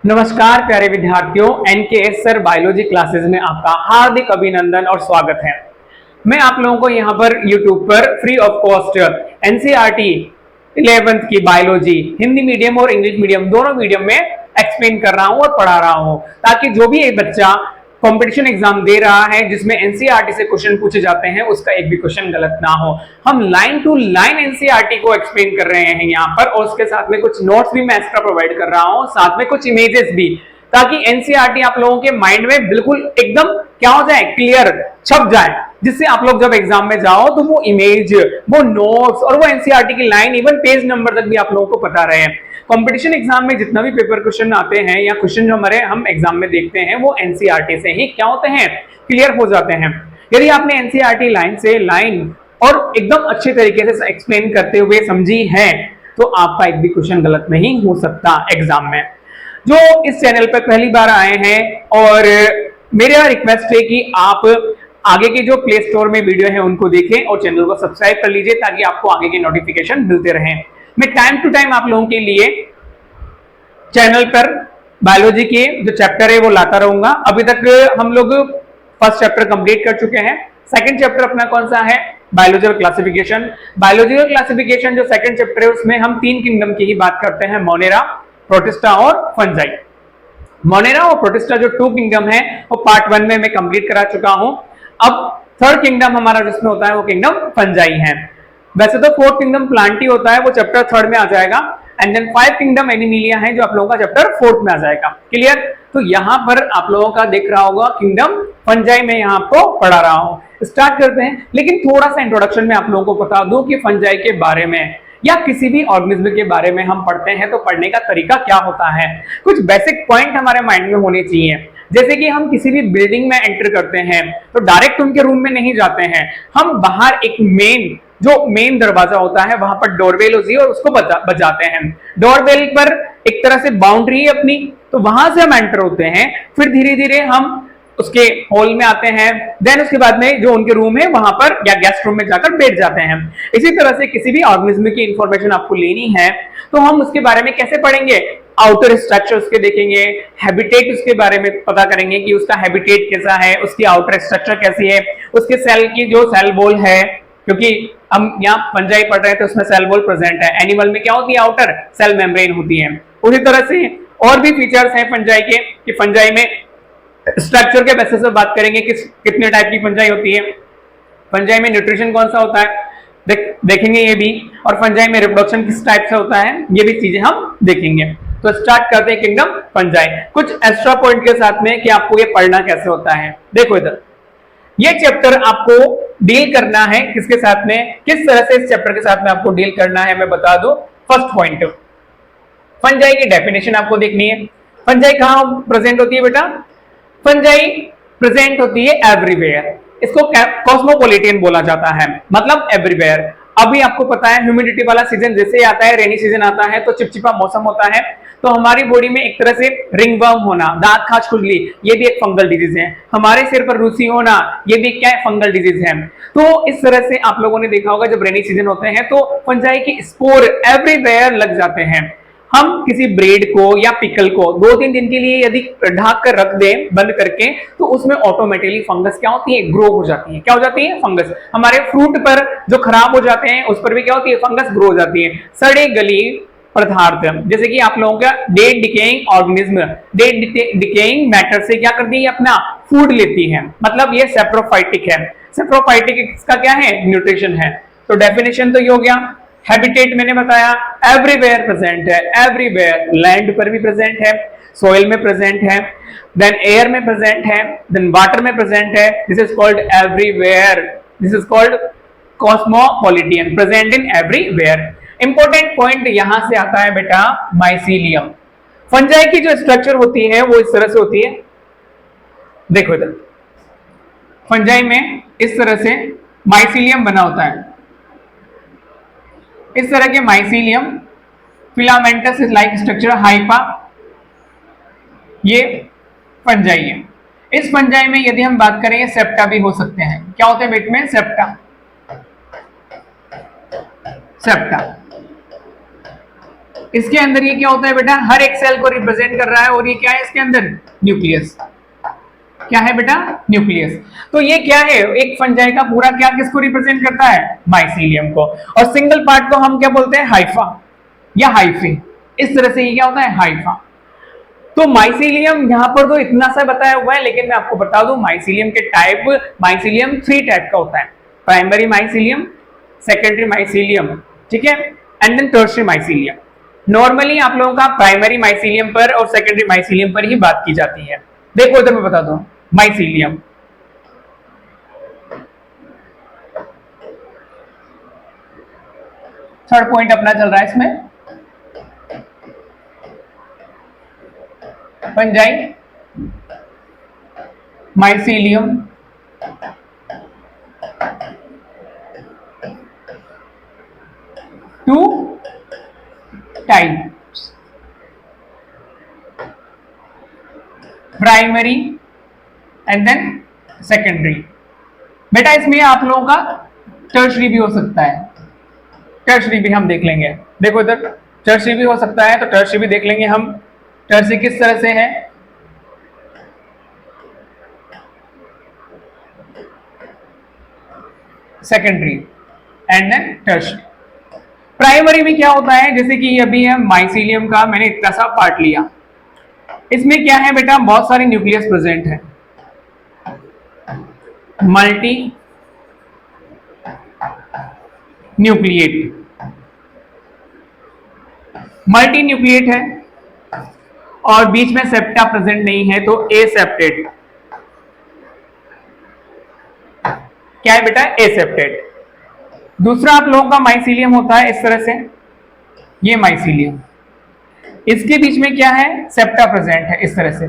नमस्कार प्यारे विद्यार्थियों, एनकेएस सर बायोलॉजी क्लासेस में आपका हार्दिक अभिनंदन और स्वागत है। मैं आप लोगों को यहाँ पर YouTube पर free of cost NCERT 11th की बायोलॉजी हिंदी मीडियम और इंग्लिश मीडियम दोनों मीडियम में एक्सप्लेन कर रहा हूँ और पढ़ा रहा हूँ, ताकि जो भी एक बच्चा कंपटीशन एग्जाम दे रहा है जिसमें एनसीईआरटी से क्वेश्चन पूछे जाते हैं उसका एक भी क्वेश्चन गलत ना हो। हम लाइन टू लाइन एनसीईआरटी को एक्सप्लेन कर रहे हैं यहाँ पर, और उसके साथ में कुछ नोट्स भी मैं एक्स्ट्रा प्रोवाइड कर रहा हूँ, साथ में कुछ इमेजेस भी, ताकि एनसीईआरटी आप लोगों के माइंड में बिल्कुल एकदम क्या हो जाए, क्लियर छप जाए, जिससे आप लोग जब एग्जाम में जाओ तो वो इमेज, वो नोट्स और वो एनसीईआरटी की लाइन, इवन पेज नंबर तक भी आप लोगों को पता रहे। कंपटीशन एग्जाम में जितना भी पेपर क्वेश्चन आते हैं या क्वेश्चन जो हमारे हम एग्जाम में देखते हैं वो एनसीईआरटी से ही क्या होते हैं, क्लियर हो जाते हैं। यदि आपने एनसीईआरटी लाइन से लाइन और एकदम अच्छे तरीके से एक्सप्लेन करते हुए समझी है तो आपका एक भी क्वेश्चन गलत नहीं हो सकता एग्जाम में। जो इस चैनल पर पहली बार आए हैं, और मेरा रिक्वेस्ट है कि आप आगे के जो प्ले स्टोर में वीडियो है उनको देखें और चैनल को सब्सक्राइब कर लीजिए, ताकि आपको आगे के नोटिफिकेशन मिलते रहें। मैं टाइम टू टाइम आप लोगों के लिए चैनल पर बायोलॉजी के जो चैप्टर है वो लाता रहूंगा। अभी तक हम लोग फर्स्ट चैप्टर कंप्लीट कर चुके हैं। सेकंड चैप्टर अपना कौन सा है, बायोलॉजिकल क्लासिफिकेशन। बायोलॉजिकल क्लासिफिकेशन जो सेकंड चैप्टर है उसमें हम 3 किंगडम की ही बात करते हैं, मोनेरा, प्रोटिस्टा और फंजाई। मोनेरा और प्रोटिस्टा जो 2 किंगडम है वो पार्ट 1 में मैं कंप्लीट करा चुका हूं। अब थर्ड किंगडम हमारा जिसमें होता है वो किंगडम फंजाई है। वैसे तो 4th किंगडम प्लांटी होता है, वो चैप्टर 3rd में आ जाएगा, and then 5th kingdom Animalia है जो आप लोगों का चैप्टर 4th में आ जाएगा। क्लियर? तो यहां पर आप लोगों का दिख रहा होगा किंगडम फंजाई में यहां आपको पढ़ा रहा हूं। स्टार्ट करते हैं, लेकिन थोड़ा सा इंट्रोडक्शन में आप लोगों को बता दूं कि फंजाई के बारे में या किसी भी ऑर्गेनिज्म के बारे में हम पढ़ते हैं तो पढ़ने का तरीका क्या होता है। कुछ बेसिक पॉइंट हमारे माइंड में होने चाहिए। जैसे कि हम किसी भी बिल्डिंग में एंटर करते हैं तो डायरेक्ट उनके रूम में नहीं जाते हैं, हम बाहर एक मेन दरवाजा होता है वहां पर डोरबेल होती है और उसको बजाते हैं। डोरबेल पर एक तरह से बाउंड्री है अपनी, तो वहां से हम एंटर होते हैं, फिर धीरे धीरे हम उसके हॉल में आते हैं, देन उसके बाद में जो उनके रूम है वहां पर या गेस्ट रूम में जाकर बैठ जाते हैं। इसी तरह से किसी भी ऑर्गेनिज्म की इंफॉर्मेशन आपको लेनी है तो हम उसके बारे में कैसे पढ़ेंगे, आउटर स्ट्रक्चर उसके देखेंगे, हैबिटेट उसके बारे में पता करेंगे कि उसका हैबिटेट कैसा है, उसकी आउटर स्ट्रक्चर कैसी है, उसके सेल की जो सेल वॉल है, क्योंकि हम यहाँ फंजाई पढ़ रहे हैं तो उसमें सेल वॉल प्रेजेंट है। एनिमल में क्या होती है, आउटर सेल मेम्ब्रेन होती है। उसी तरह से और भी फीचर्स हैं फंजाई के, कि फंजाई में स्ट्रक्चर के बेसिस पे बात करेंगे कि कितने टाइप की फंजाई होती है, फंजाई में न्यूट्रिशन कौन सा होता है देखेंगे ये भी, और फंजाई में रिप्रोडक्शन किस टाइप से होता है ये भी चीजें हम देखेंगे। तो स्टार्ट करते हैं किंगडम फंजाई, कुछ एक्स्ट्रा पॉइंट के साथ में कि आपको ये पढ़ना कैसे होता है। देखो इधर, ये चैप्टर आपको डील करना है किसके साथ में, किस तरह से इस चैप्टर के साथ में आपको डील करना है मैं बता दूं। फर्स्ट पॉइंट, फंजाई की डेफिनेशन आपको देखनी है। फंजाई कहां प्रेजेंट होती है बेटा, फंजाई प्रेजेंट होती है एवरीवेयर। इसको कॉस्मोपॉलिटन बोला जाता है, मतलब एवरीवेयर। अभी आपको पता है ह्यूमिडिटी वाला सीजन जैसे ही आता है, रेनी सीजन आता है तो चिपचिपा मौसम होता है, तो हमारी बॉडी में एक तरह से रिंगवर्म होना, दांत खाज खुजली, ये भी एक फंगल डिजीज है। हमारे सिर पर रूसी होना, ये भी क्या है, फंगल डिजीज है। तो इस तरह से आप लोगों ने देखा होगा जब रेनी सीजन होते हैं तो फंजाई की स्पोर एवरीवेयर लग जाते हैं। हम किसी ब्रेड को या पिकल को 2-3 दिन के लिए यदि ढक कर रख दें बंद करके, तो उसमें ऑटोमेटिकली फंगस क्या होती है, ग्रो हो जाती है। क्या हो जाती है, फंगस। हमारे फ्रूट पर जो खराब हो जाते हैं उस पर भी क्या होती है, फंगस ग्रो हो जाती है। सड़े गली पदार्थ, जैसे कि आप लोगों का dead decaying organism, dead decaying matter से क्या करती है, अपना फूड लेती है, मतलब ये सेप्रोफाइटिक है। सेप्रोफाइटिक इसका क्या है, न्यूट्रिशन है। तो डेफिनेशन तो ये हो गया। हैबिटेट मैंने बताया एवरीवेयर प्रेजेंट है, एवरीवेयर, लैंड पर भी प्रेजेंट है, सोइल में प्रेजेंट है, देन एयर में प्रेजेंट है, देन वाटर में प्रेजेंट है। This is called everywhere, this is called cosmopolitan, present in everywhere. Important point यहां से आता है बेटा, माइसीलियम। फंजाई की जो स्ट्रक्चर होती है वो इस तरह से होती है, देखो इधर, फंजाई में इस तरह से माइसीलियम बना होता है। इस तरह के mycelium, filamentous like structure, HEPA, ये फंजाई है। इस फंजाई में यदि हम बात करें सेप्टा भी हो सकते हैं। क्या होते हैं बेट में, सेप्टा, सेप्टा। इसके अंदर ये क्या होता है बेटा, हर एक सेल को रिप्रेजेंट कर रहा है, और ये क्या है इसके अंदर, न्यूक्लियस। क्या है बेटा, न्यूक्लियस। तो ये क्या है, एक फंजाई का पूरा क्या किसको रिप्रेजेंट करता है, माइसीलियम को। और सिंगल पार्ट को हम क्या बोलते हैं, हाइफा या हाइफे। इस तरह से ये क्या होता है, हाइफा। तो माइसीलियम यहां पर तो इतना सा बताया हुआ है, लेकिन मैं आपको बता दूं माइसीलियम के टाइप, माइसीलियम 3 टाइप का होता है। प्राइमरी माइसीलियम, सेकेंडरी माइसीलियम, ठीक है, and then tertiary mycelium. Normally आप लोगों का प्राइमरी माइसीलियम पर और सेकेंडरी माइसीलियम पर ही बात की जाती है। देखो इधर मैं बता दूं, माइसीलियम, थर्ड पॉइंट अपना चल रहा है इसमें, fungi, mycelium, two types, primary and then secondary. बेटा इसमें आप लोगों का टर्शरी भी हो सकता है, टर्शरी भी हम देख लेंगे। देखो इधर टर्शरी भी हो सकता है, तो टर्शरी भी देख लेंगे हम। टर्शरी किस तरह से है, secondary and then tertiary. Primary में क्या होता है, जैसे कि अभी है माइसीलियम का मैंने इतना सा पार्ट लिया, इसमें क्या है बेटा, बहुत सारे न्यूक्लियस प्रेजेंट है, मल्टी न्यूक्लिएट, मल्टी न्यूक्लिएट है, और बीच में सेप्टा प्रेजेंट नहीं है, तो एसेप्टेट। क्या है बेटा, एसेप्टेट। दूसरा आप लोगों का माइसीलियम होता है इस तरह से, ये माइसीलियम, इसके बीच में क्या है, सेप्टा प्रेजेंट है इस तरह से।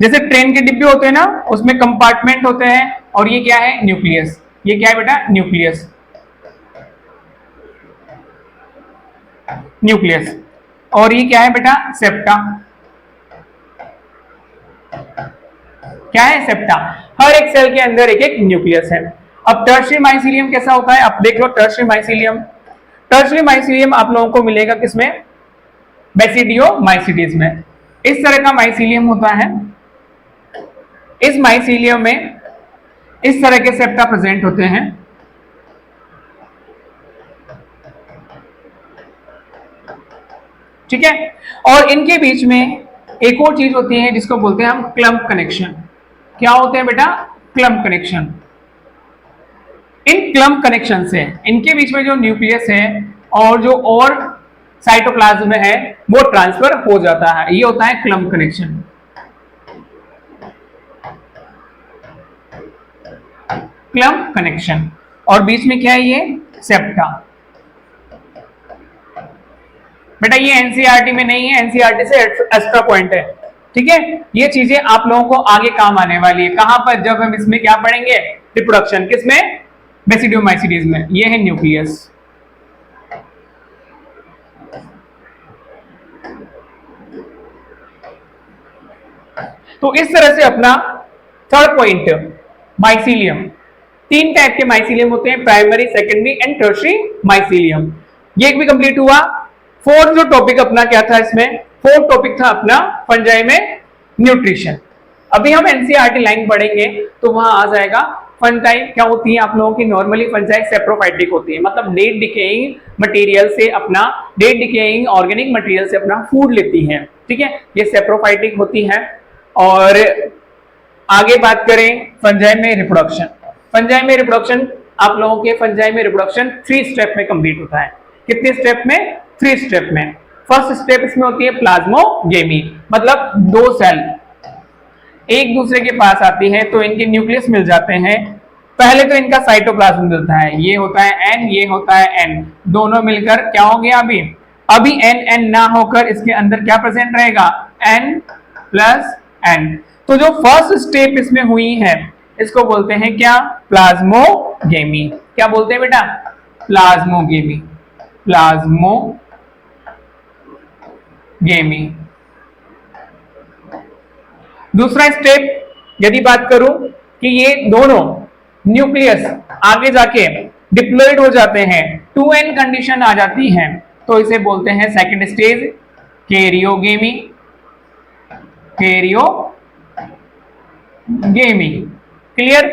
जैसे ट्रेन के डिब्बे होते हैं ना, उसमें कंपार्टमेंट होते हैं, और ये क्या है, न्यूक्लियस। ये क्या है बेटा, न्यूक्लियस, न्यूक्लियस। और ये क्या है बेटा, सेप्टा। क्या है, सेप्टा। हर एक सेल के अंदर एक एक न्यूक्लियस है। अब टर्शियरी माइसीलियम कैसा होता है, अब देख लो टर्शियरी माइसीलियम। टर्शियरी माइसीलियम आप लोगों को मिलेगा किसमें, बेसिडियोमाइसीटीज में। इस तरह का माइसीलियम होता है। इस माइसीलियम में इस तरह के सेप्टा प्रेजेंट होते हैं। ठीक है, और इनके बीच में एक और चीज होती है जिसको बोलते हैं हम क्लम्प कनेक्शन। क्या होते हैं बेटा, क्लम्प कनेक्शन। इन क्लम्प कनेक्शन से इनके बीच में जो न्यूक्लियस है और जो और साइटोप्लाज्म में है वो ट्रांसफर हो जाता है, ये होता है क्लम्प कनेक्शन। क्लम्प कनेक्शन, और बीच में क्या है, ये सेप्टा। बेटा ये एनसीईआरटी में नहीं है, एनसीईआरटी से एक्स्ट्रा पॉइंट है। ठीक है, ये चीजें आप लोगों को आगे काम आने वाली है। कहां पर, जब हम इसमें क्या पढ़ेंगे, रिप्रोडक्शन, किसमें, बेसिडियोमाइसीटीज में। ये है न्यूक्लियस। तो इस तरह से अपना थर्ड पॉइंट, माइसीलियम। 3 टाइप के माइसीलियम होते हैं, primary, secondary and tertiary mycelium. ये भी कंप्लीट हुआ। फोर्थ जो टॉपिक अपना क्या था, इसमें फोर्थ टॉपिक था अपना फंजाई में न्यूट्रिशन। अभी हम एनसीईआरटी लाइन पढ़ेंगे तो वहां आ जाएगा फंजाई क्या होती है। आप लोगों की नॉर्मली फंजाई सेप्रोफाइटिक होती है, मतलब डेड डिकेइंग मटेरियल से अपना, डेड डिकेइंग ऑर्गेनिक मटेरियल से अपना फूड लेती है। ठीक है, ये सेप्रोफाइटिक होती है। और आगे बात करें फंजाई में रिप्रोडक्शन। फंजाई में रिप्रोडक्शन, आप लोगों के फंजाई में रिप्रोडक्शन 3 स्टेप में कंप्लीट होता है। कितने स्टेप में, 3 स्टेप में। फर्स्ट स्टेप इसमें होती है प्लाज्मोगेमी, मतलब 2 सेल एक दूसरे के पास आती है तो इनके न्यूक्लियस मिल जाते हैं। पहले तो इनका साइटोप्लाज्म मिलता है, ये होता है एन, ये होता है एन, दोनों मिलकर क्या हो गया, अभी एन एन ना होकर इसके अंदर क्या प्रेजेंट रहेगा, एन प्लस एन। तो जो फर्स्ट स्टेप इसमें हुई है इसको बोलते हैं क्या, प्लाज्मोगेमी। क्या बोलते हैं बेटा, प्लाज्मोगेमी, प्लाज्मोगेमी। दूसरा स्टेप यदि बात करूं कि ये दोनों न्यूक्लियस आगे जाके डिप्लॉयड हो जाते हैं, 2n कंडीशन आ जाती है, तो इसे बोलते हैं second stage karyogamy, karyogamy, clear.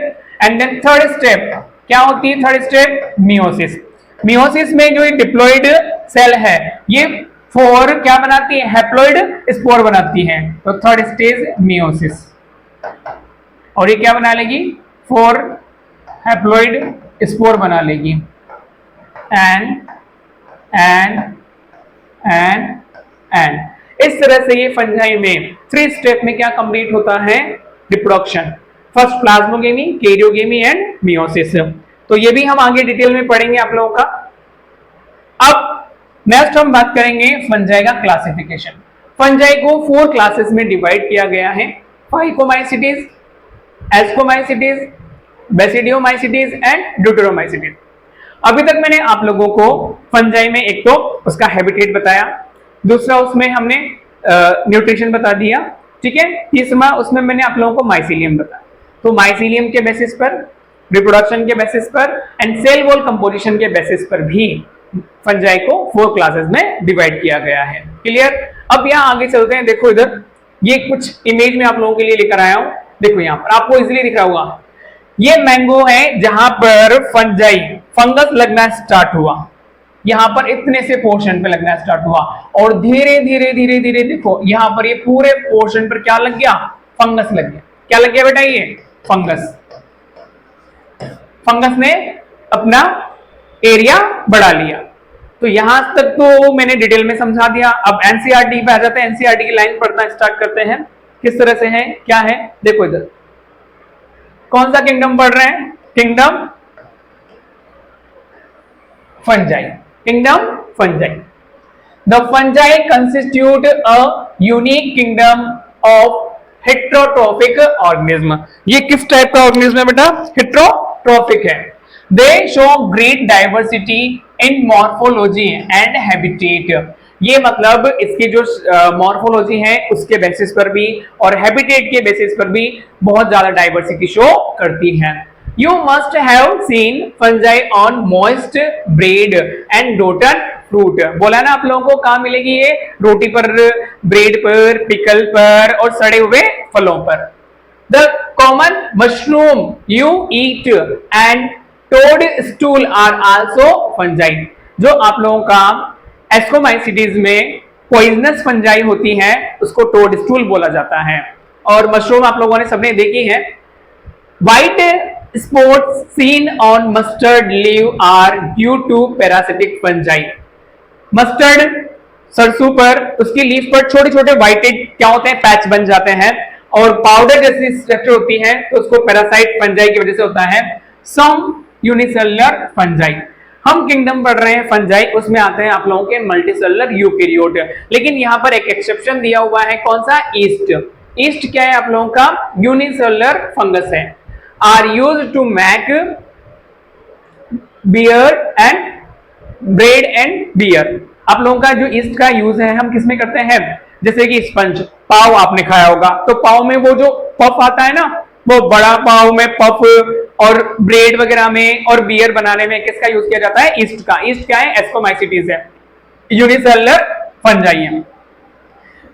And then third step क्या होती है, थर्ड स्टेप मियोसिस। मियोसिस में जो डिप्लॉइड सेल है ये फोर क्या बनाती है, हैप्लॉइड स्पोर बनाती है, तो थर्ड स्टेज मियोसिस। और ये क्या बना लेगी, फोर हैप्लॉइड स्पोर बना लेगी। एंड इस तरह से ये फंजाई में 3 स्टेप में क्या कंप्लीट होता है, reproduction. First plasmogamy, karyogamy and meiosis. तो ये भी हम आगे डिटेल में पढ़ेंगे आप लोगों का। अब नेक्स्ट हम बात करेंगे फंजाई का क्लासिफिकेशन। फंजाई को 4 क्लासेस में डिवाइड किया गया है, phycomycetes, ascomycetes, basidiomycetes and deuteromycetes. अभी तक मैंने आप लोगों को फंजाई में एक तो उसका हैबिटेट बताया, दूसरा उसमें हमने न्यूट्रिशन बता दिया, ठीक है, तीसरा उसमें मैंने आप लोगों को माइसीलियम बताया। तो माइसीलियम के बेसिस पर, रिप्रोडक्शन के बेसिस पर एंड सेल वॉल कंपोजिशन के बेसिस पर भी फंजाई को 4 क्लासेस में डिवाइड किया गया है, क्लियर। अब यहाँ आगे चलते हैं, देखो इधर ये कुछ इमेज में आप लोगों के लिए लेकर आया हूं, देखो यहाँ पर आपको इजिली दिख रहा होगा, ये मैंगो है जहां पर फंजाई फंगस लगना स्टार्ट हुआ, यहां पर इतने से पोर्शन पे लगना स्टार्ट हुआ और धीरे धीरे धीरे धीरे देखो यहां पर ये पूरे पोर्शन पर क्या लग गया, फंगस लग गया। क्या लग गया बेटा, ये फंगस। फंगस ने अपना एरिया बढ़ा लिया। तो यहां तक तो मैंने डिटेल में समझा दिया। अब एनसीईआरटी पे आ जाते हैं, एनसीईआरटी की लाइन पढ़ना स्टार्ट करते हैं, किस तरह से है, क्या है, देखो इधर कौन सा किंगडम पढ़ रहे हैं, kingdom fungi, kingdom fungi. The fungi constitute a unique kingdom of heterotrophic organism. ये किस टाइप का ऑर्गेनिज्म है बेटा, हेट्रोट्रोफिक है। दे show great diversity in morphology and habitat. ये मतलब इसकी जो मॉर्फोलॉजी है उसके बेसिस पर भी और हैबिटेट के बेसिस पर भी बहुत ज्यादा डाइवर्सिटी शो करती है। You must have seen fungi on moist bread and rotten fruit. बोला ना आप लोगों को कहां मिलेगी ये, रोटी पर, ब्रेड पर, पिकल पर और सड़े हुए फलों पर। The common mushroom you eat and toadstool are also fungi. जो आप लोगों का एस्कोमाइसिटीज में पॉइजनस फंजाई होती है उसको टोड स्टूल बोला जाता है। और मशरूम आप लोगों ने सबने देखी है। White spots seen on mustard leave are due to parasitic fungi. Mustard सरसों पर, उसकी लीफ पर छोटे छोटे व्हाइटेड क्या होते हैं, पैच बन जाते हैं और पाउडर जैसी स्ट्रक्चर होती है, तो उसको पैरासाइट फंजाई की वजह से होता है। सम यूनिसेलुलर फंजाई। हम किंगडम पढ़ रहे हैं फंजाई, उसमें आते हैं आप लोगों के मल्टीसेलुलर यूकैरियोट। लेकिन यहां पर एक एक्सेप्शन दिया हुआ है, कौन सा, ईस्ट। ईस्ट क्या है आप लोगों का, यूनिसेलुलर फंगस है। Are used to make beer and bread and beer. आप लोगों का जो ईस्ट का यूज है हम किसमें करते हैं, जैसे कि स्पंज, पाव आपने खाया होगा तो पाव में वो जो पफ आता है ना, वो बड़ा पाव में पफ और ब्रेड वगैरह में और बियर बनाने में किसका यूज किया जाता है, ईस्ट का। ईस्ट क्या है, एस्कोमाइसिटीज है, यूनिसेलुलर फंजाई है।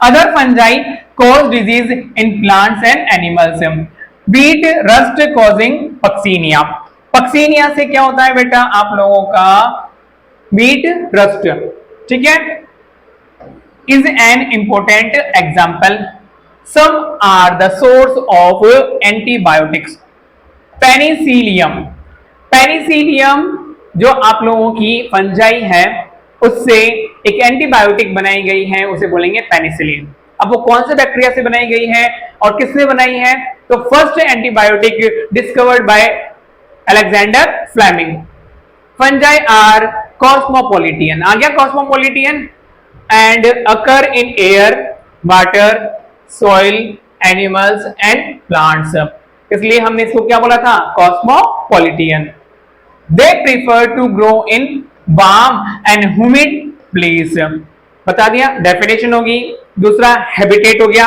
Other fungi cause disease in plants and animals. Beet rust causing puccinia. Puccinia से क्या होता है बेटा आप लोगों का, बीट रस्ट, ठीक है, is an important example. Some are the source of antibiotics. Penicillium, penicillium जो आप लोगों की फंजाई है उससे एक एंटीबायोटिक बनाई गई है, उसे बोलेंगे पेनिसिलिन। अब वो कौन से बैक्टीरिया से बनाई गई है और किसने बनाई है, तो first antibiotic discovered by Alexander Fleming. Fungi are cosmopolitan, आ गया cosmopolitan, and occur in air, water, soil, animals and plants. इसलिए हमने इसको क्या बोला था, cosmopolitan. They prefer to grow in warm and humid place. बता दिया, डेफिनेशन होगी। दूसरा हैबिटेट हो गया।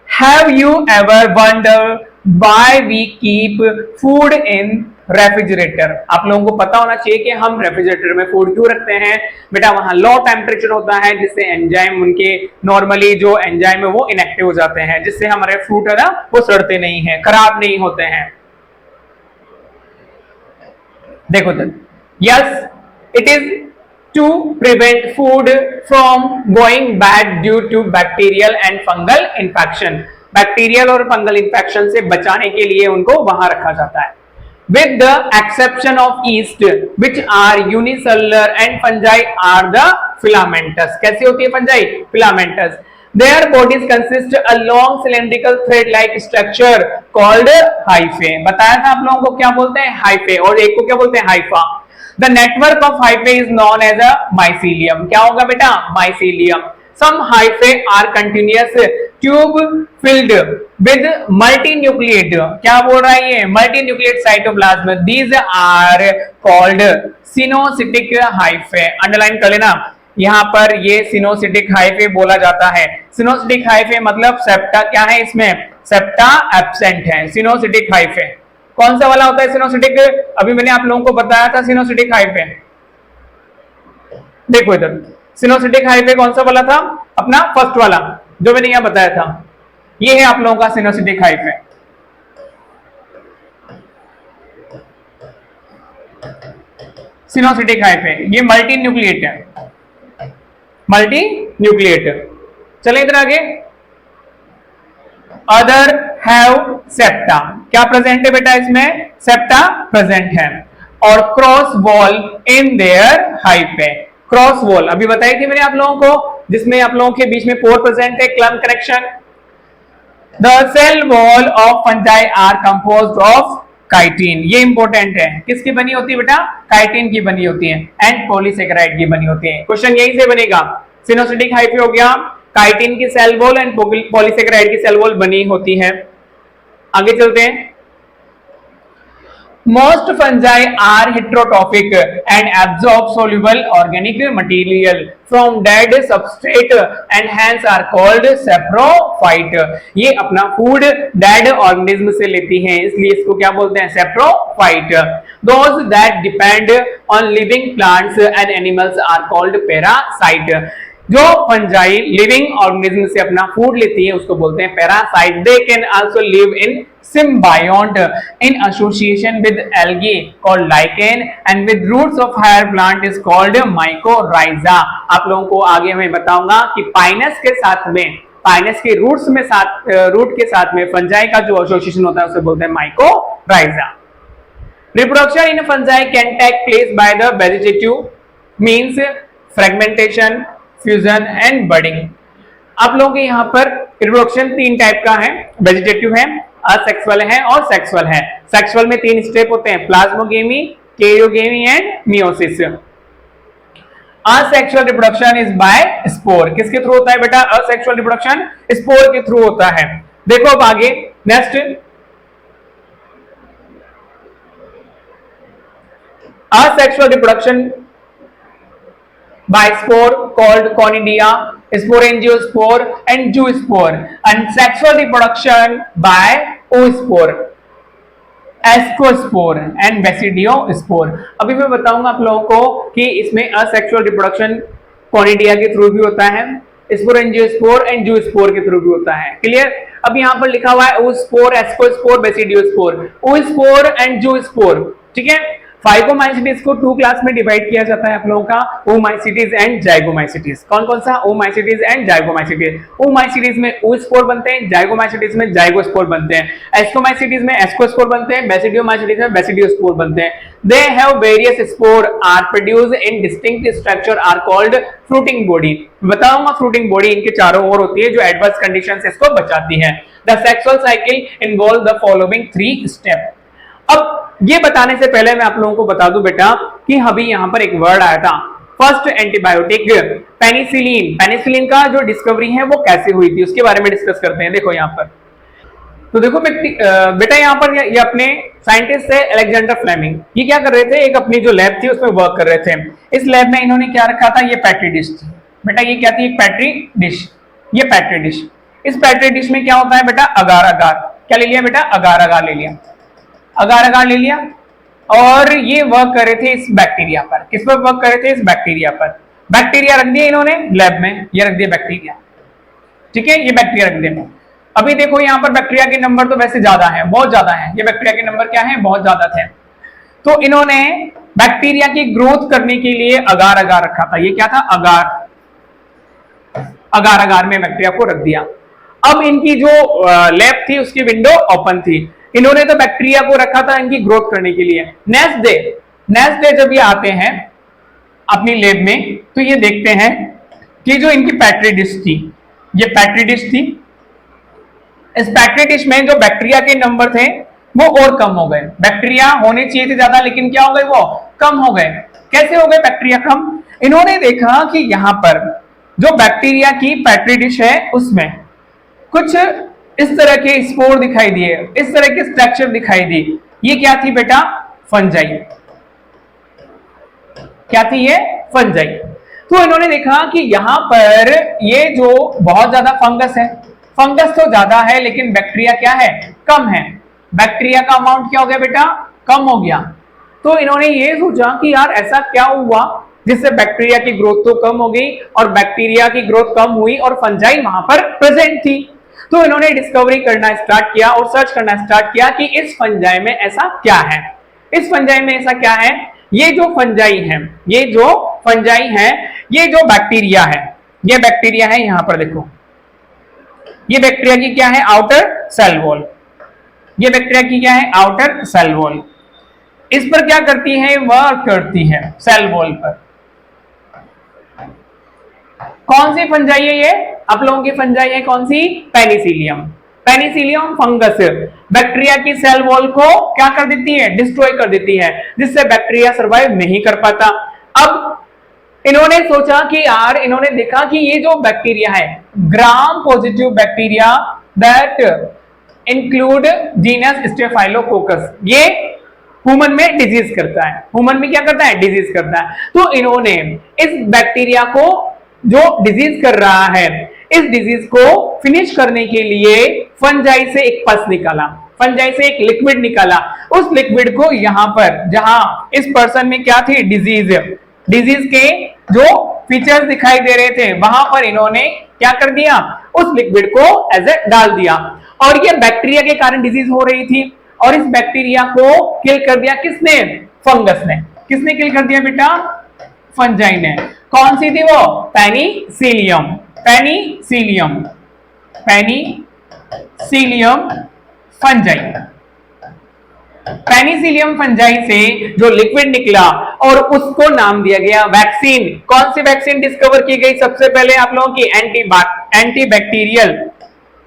Have you ever wonder why we keep food in refrigerator. आप लोगों को पता होना चाहिए कि हम रेफ्रिजरेटर में फूड क्यों रखते हैं बेटा, वहां लो टेम्परेचर होता है जिससे एंजाइम उनके नॉर्मली जो एंजाइम है वो इनएक्टिव हो जाते हैं, जिससे हमारे फ्रूट है ना वो सड़ते नहीं है, खराब नहीं होते हैं। देखो तो yes, it is to prevent food from going bad due to bacterial and fungal infection। Bacterial और फंगल इंफेक्शन से बचाने के लिए उनको वहां रखा जाता है। With the exception of yeast, which are unicellular and fungi are the filamentous। कैसे होती है fungi? Filamentous। Their bodies consist a long cylindrical thread-like structure called hyphae। बताया था आप लोगों को क्या बोलते हैं? hyphae, और एक को क्या बोलते हैं? hypha। The network of hyphae is known as a mycelium। क्या होगा बेटा? mycelium। Some hyphae are continuous tube filled with multinucleate। क्या बोल रहा है ये? multinucleate cytoplasm। These are called सिनोसिटिक hyphae। Underline कर लेना, यहाँ पर ये सिनोसिटिक हाइफे बोला जाता है। सिनोसिटिक हाइफे मतलब सेप्टा क्या है इसमें? सेप्टा एब्सेंट है। सिनोसिटिक हाइफे कौन सा वाला होता है? सिनोसिटिक, अभी मैंने आप लोगों को बताया था सिनोसिटिक हाइफे। देखो इधर, सिनोसिटिक हाइफे कौन सा वाला था? अपना फर्स्ट वाला जो मैंने यहां बताया था, ये है आप लोगों का सिनोसिटिक हाइफे। सिनोसिटिक हाइफे ये मल्टी न्यूक्लिएट है, मल्टी न्यूक्लिएट। चले इधर आगे, अदर हैव सेप्टा। क्या प्रेजेंट है बेटा इसमें? सेप्टा प्रेजेंट है। और cross wall in their hyphae. Cross wall अभी बताई थी मैंने आप लोगों को, जिसमें आप लोगों के बीच में पोर प्रेजेंट है, clamp connection. The cell wall of fungi are composed of chitin. ये इंपॉर्टेंट है, किसकी बनी होती है बेटा? काइटिन की बनी होती है एंड पॉलीसेकेराइड की बनी होती है। क्वेश्चन यही से बनेगा। सिनोसिटिक हाइफे हो गया, काइटिन की सेल वॉल एंड पॉलीसेकेराइड की सेल वॉल बनी होती है। आगे चलते हैं। Most fungi are heterotrophic and absorb soluble organic material from dead substrate and hence are called saprophyte। ये अपना फूड डेड ऑर्गेनिज्म से लेती हैं, इसलिए इसको क्या बोलते हैं? saprophyte। Those that depend on living plants and animals are called parasite। जो फंजाई लिविंग ऑर्गेनिज्म से अपना फूड लेती है उसको बोलते हैं parasite. They can also live in symbiote in association with algae called lichen and with roots of higher plant is called mycorrhiza। आप लोगों को आगे मैं बताऊंगा कि पाइनस के साथ में, पाइनस के रूट्स में साथ, रूट के साथ में फंजाई का जो एसोसिएशन होता है उसे बोलते हैं mycorrhiza। Reproduction in fungi can take place by the vegetative means fragmentation, fusion and budding। आप लोगों के यहाँ पर रिप्रोडक्शन तीन टाइप का है, वेजिटेटिव है, असेक्सुअल है और सेक्सुअल है। सेक्सुअल में तीन स्टेप होते हैं, plasmogamy, karyogamy and meiosis. Asexual reproduction is by spore. किसके थ्रू होता है बेटा? असेक्सुअल रिप्रोडक्शन स्पोर के थ्रू होता है। देखो अब आगे next, asexual reproduction by spore called conidia, sporangiospore and zoospore, and sexual reproduction by oospore, ascospore and basidiospore। अभी मैं बताऊंगा आप लोगों को कि इसमें असेक्सुअल रिप्रोडक्शन कॉनिडिया के थ्रू भी होता है, स्पोरेंजियोस्पोर एंड जूस्पोर के थ्रू भी होता है। क्लियर? अब यहाँ पर लिखा हुआ है oospore, ascospore, basidiospore, oospore and zoospore. ठीक है, फाइगोमाइसिटीज को टू क्लास में डिवाइड किया जाता है आप लोगों का, ओमाइसिटीज एंड जाइगोमाइसिटीज। कौन कौन सा? Oomycetes and zygomycetes. ओमाइसिटीज में oospore बनते हैं, जाइगोमाइसिटीज में जाइगोस्पोर बनते हैं, एस्कोमाइसिटीज में एस्कोस्पोर बनते हैं, बेसिडियोमाइसिटीज में बेसिडियोस्पोर बनते हैं। They have various spore are produced in distinct structure are called fruiting body. बताऊंगा फ्रूटिंग बॉडी इनके चारों ओर होती है जो एडवर्स कंडीशन से इसको बचाती है। The sexual cycle involve the following 3 step. अब ये बताने से पहले मैं आप लोगों को बता दूं बेटा कि अभी यहां पर एक वर्ड आया था, फर्स्ट एंटीबायोटिक पेनिसिलिन। पेनिसिलिन का जो डिस्कवरी है वो कैसे हुई थी उसके बारे में डिस्कस करते हैं। देखो यहां पर, तो देखो बेटा यहां पर ये अपने साइंटिस्ट है अलेक्जेंडर फ्लेमिंग। ये क्या कर रहे थे? एक अपनी जो लैब थी उसमें वर्क कर रहे थे। इस लैब में इन्होंने क्या रखा था? ये पैट्री डिश थी बेटा। ये क्या थी? एक पैट्री डिश। ये पैट्री डिश। इस पैट्री डिश में क्या होता है बेटा? अगार अगार। क्या ले लिया बेटा, अगार अगार ले लिया, अगार अगार ले लिया। और ये वर्क कर रहे थे इस बैक्टीरिया पर, किस पर वर्क कर रहे थे, इस बैक्टीरिया पर। बैक्टीरिया रख दिया इन्होंने लैब में, ये रख दिया बैक्टीरिया, ठीक है, ये बैक्टीरिया रख दिया। अभी देखो यहाँ पर बैक्टीरिया के नंबर तो वैसे ज्यादा है, बहुत ज्यादा है, ये बैक्टीरिया के नंबर क्या है, बहुत ज्यादा थे। तो इन्होंने बैक्टीरिया की ग्रोथ करने के लिए अगार अगार रखा था, ये क्या था, अगार, अगार अगार में बैक्टीरिया को रख दिया। अब इनकी जो लैब थी उसकी विंडो ओपन थी, इन्होंने तो बैक्टीरिया को रखा था इनकी ग्रोथ करने के लिए। नेक्स्ट डे जब ये आते हैं अपनी लैब में, तो ये देखते हैं कि जो इनकी पैट्री डिश थी, ये पैट्री डिश थी, इस पैट्री डिश में जो बैक्टीरिया के नंबर थे वो और कम हो गए। बैक्टीरिया होने चाहिए थे ज्यादा, लेकिन क्या हो गए, वो कम हो गए। कैसे हो गए बैक्टीरिया कम, इन्होंने देखा कि यहां पर जो बैक्टीरिया की पैट्री डिश है उसमें कुछ इस तरह के स्पोर दिखाई दिए, इस तरह के स्ट्रक्चर दिखाई दी। ये क्या थी बेटा, फंजाई, क्या थी ये, फंजाई। तो इन्होंने देखा कि यहां पर ये जो बहुत ज्यादा फंगस है, फंगस तो ज्यादा है लेकिन बैक्टीरिया क्या है, कम है। बैक्टीरिया का अमाउंट क्या हो गया बेटा, कम हो गया। तो इन्होंने ये सोचा कि यार ऐसा क्या हुआ जिससे बैक्टीरिया की ग्रोथ तो कम हो गई, और बैक्टीरिया की ग्रोथ कम हुई और फंजाई वहां पर प्रेजेंट थी। तो इन्होंने डिस्कवरी करना स्टार्ट किया और सर्च करना स्टार्ट किया कि इस फंजाई में ऐसा क्या है, इस फंजाई में ऐसा क्या है। ये जो फंजाई है, ये जो फंजाई है, ये जो बैक्टीरिया है, ये बैक्टीरिया है, यहां पर देखो, ये बैक्टीरिया की क्या है, आउटर सेल वॉल, ये बैक्टीरिया की क्या है, आउटर सेल वॉल। इस पर क्या करती है, वर्क करती है सेल वॉल पर। कौन सी फंजाई है ये, आप लोगों की फंजाई है कौन सी, पेनिसिलियम। पेनिसिलियम फंगस बैक्टीरिया की सेल वॉल को क्या कर देती है, डिस्ट्रॉय कर देती है, जिससे बैक्टीरिया सर्वाइव नहीं कर पाता। अब इन्होंने सोचा कि यार, इन्होंने देखा कि ये जो बैक्टीरिया है, gram positive bacteria that include genus staphylococcus, ये ह्यूमन में डिजीज करता है, ह्यूमन में क्या करता है, डिजीज करता है। तो इन्होंने इस बैक्टीरिया को जो डिजीज कर रहा है, इस डिजीज को फिनिश करने के लिए फंजाई से एक पस निकाला, फंजाई से एक लिक्विड निकाला। उस लिक्विड को यहां पर, जहां इस पर्सन में क्या थी, डिजीज, डिजीज के जो फीचर्स दिखाई दे रहे थे, वहां पर इन्होंने क्या कर दिया, उस लिक्विड को एज ए डाल दिया। और ये बैक्टीरिया के कारण डिजीज हो रही थी, और इस बैक्टीरिया को किल कर दिया किसने, फंगस ने। किसने किल कर दिया बेटा, फंजाई ने। कौन सी थी वो, Penicillium, Penicillium, Penicillium fungi. Penicillium fungi से जो लिक्विड निकला और उसको नाम दिया गया वैक्सीन। कौन सी वैक्सीन डिस्कवर की गई सबसे पहले आप लोगों की, एंटीबैक्टीरियल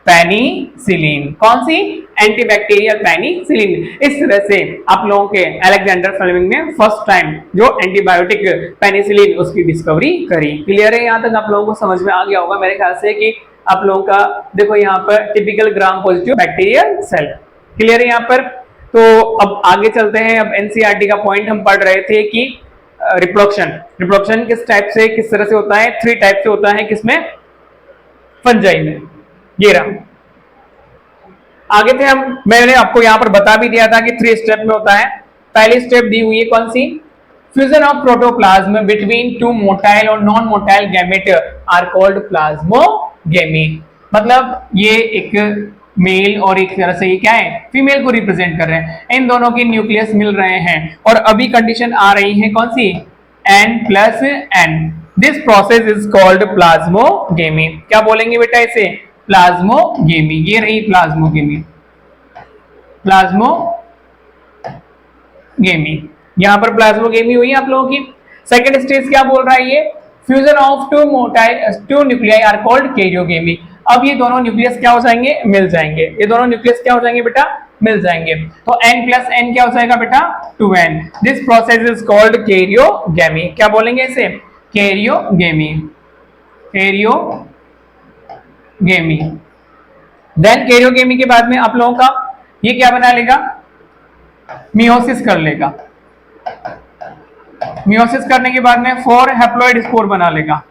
पेनिसिलिन। कौन सी, एंटीबैक्टीरियल पेनिसिलिन। इस तरह से आप लोगों के अलेक्जेंडर फ्लेमिंग ने फर्स्ट टाइम जो एंटीबायोटिक पेनिसिलिन उसकी डिस्कवरी करी। क्लियर है, यहां तक आप लोगों को समझ में आ गया होगा मेरे ख्याल से कि आप लोगों का देखो यहाँ पर typical gram positive bacterial cell. Clear है यहाँ पर। तो अब आगे चलते हैं। अब एनसीईआरटी का पॉइंट हम पढ़ रहे थे कि रिप्रोडक्शन, रिप्रोडक्शन किस टाइप से, किस तरह से होता है, 3 टाइप से होता है, किसमें, फंजाई में। ये रहा, आगे थे हम, मैंने आपको यहां पर बता भी दिया था कि 3 स्टेप में होता है। पहली स्टेप दी हुई है कौन सी, fusion of protoplasm between 2 motile और non motile gamete are called plasmogamy. मतलब ये एक मेल और एक तरह से ये क्या है, फीमेल को रिप्रेजेंट कर रहे हैं। इन दोनों के न्यूक्लियस मिल रहे हैं और अभी कंडीशन आ रही है कौन सी, N+N। This process is called plasmogamy. क्या बोलेंगे बेटा इसे, प्लाज्मोगेमी। ये रही प्लाज्मोगेमी, प्लाज्मोगेमी। यहां पर प्लाज्मोगेमी हुई आप लोगों की। सेकंड स्टेज क्या बोल रहा है ये, fusion of 2 nuclei are called karyogamy. अब ये दोनों न्यूक्लियस क्या हो जाएंगे, मिल जाएंगे। ये दोनों न्यूक्लियस क्या हो जाएंगे बेटा, मिल जाएंगे। तो N+N क्या हो जाएगा बेटा, 2N। This process is called karyogamy. क्या बोलेंगे इसे, कैरियोगेमी, कैरियोगेमी। देन कैरियोगेमी के बाद में आप लोगों का ये क्या बना लेगा, मियोसिस कर लेगा। मियोसिस करने के बाद में 4 हैप्लॉइड स्पोर बना लेगा।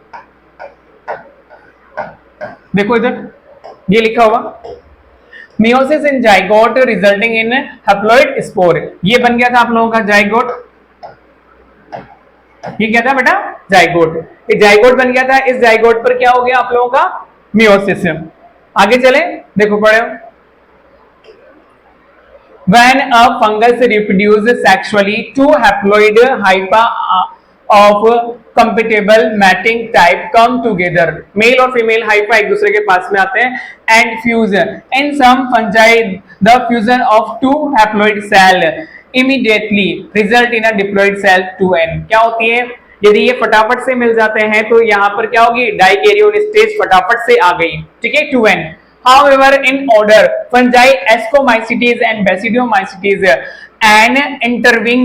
देखो इधर ये लिखा होगा meiosis in zygote resulting in haploid spore, ये बन गया था आप लोगों का जाइगोट, ये क्या था बेटा जाइगोट, ये जाइगोट बन गया था, इस जाइगोट पर क्या हो गया आप लोगों का मियोसिस। आगे चले देखो पढ़े, when a fungus reproduces sexually two haploid hypha of compatible mating type come together, male और फीमेल हाइफा एक दूसरे के पास में आते हैं and fuse in some fungi, the fusion of two haploid cell immediately result in a diploid cell 2n, क्या होती है यदि ये फटाफट से मिल जाते हैं तो यहाँ पर क्या होगी डाइकैरियोन स्टेज फटाफट से आ गई, ठीक है 2n। However, in order, fungi, Ascomycetes and Basidiomycetes, an interwing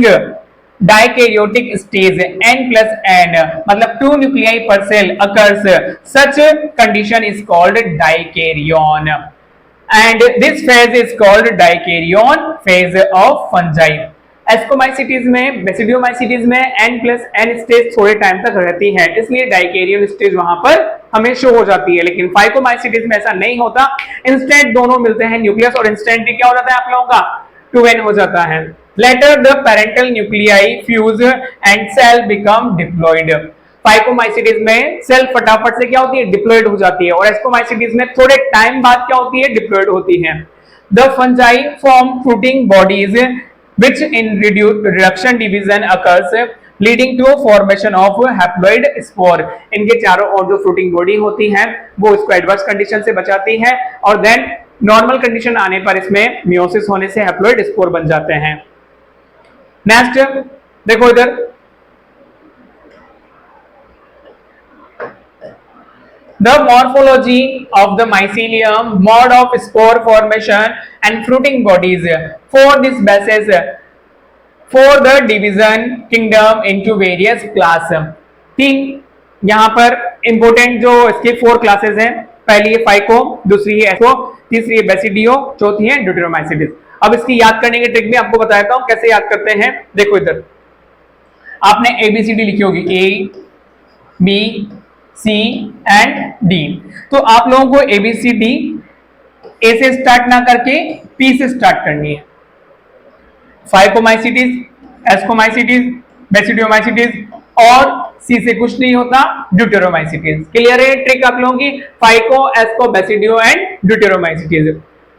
dikaryotic stage n plus n, मतलब 2 nuclei per cell occurs. Such condition is called dikaryon, and this phase is called dikaryon phase of fungi. Ascomycetes में basidiomycetes में n plus n stage थोड़े time तक रहती है, इसलिए dikaryon stage वहां पर हमें शो हो जाती है, लेकिन फाइकोमाइसिटीज में ऐसा नहीं होता, इंस्टेंट दोनों मिलते हैं न्यूक्लियस और इंस्टेंटली क्या हो जाता है आप लोगों का 2n हो जाता है। Later the parental nuclei fuse and cell become diploid, phycomycetes में सेल फटाफट से क्या होती है डिप्लॉइड हो जाती है, और एस्कोमाइसिटीज में थोड़े टाइम बाद क्या होती है डिप्लॉइड होती है। The fungi form fruiting bodies which in reduction division occurs leading to formation of haploid spore, इनके चारों ओर जो फ्रूटिंग बॉडी होती है वो इसको एडवर्स कंडीशन से बचाती है और देन नॉर्मल कंडीशन आने पर इसमें मियोसिस होने से हैप्लॉइड स्पोर बन जाते हैं। नेक्स्ट देखो इधर, the morphology of the mycelium, mode of spore formation and fruiting bodies for this basis for the division kingdom into various class। तीन यहाँ पर इंपोर्टेंट जो इसकी 4 क्लासेस हैं, पहली है फाइको, दूसरी है एस्को, तीसरी है बेसिडियो, चौथी है ड्यूटेरोमाइसिटिस। अब इसकी याद करने की ट्रिक भी आपको बताता हूँ कैसे याद करते हैं। देखो इधर आपने ABCD लिखी होगी, A B C and D, तो आप लोगों को ABCD A से स्टार्ट ना करके P से स्टार्ट करनी है। फाइकोमाइसिटिस, एस्कोमाइसिटिस, बेसिडियोमाइसिटिस और C से कुछ नहीं होता ड्यूटेरोमाइसिटिस। क्लियर है ट्रिक आप लोगों की, फाइको, एस्को, बेसिडियो एंड ड्यूटेरोमाइसिटिस।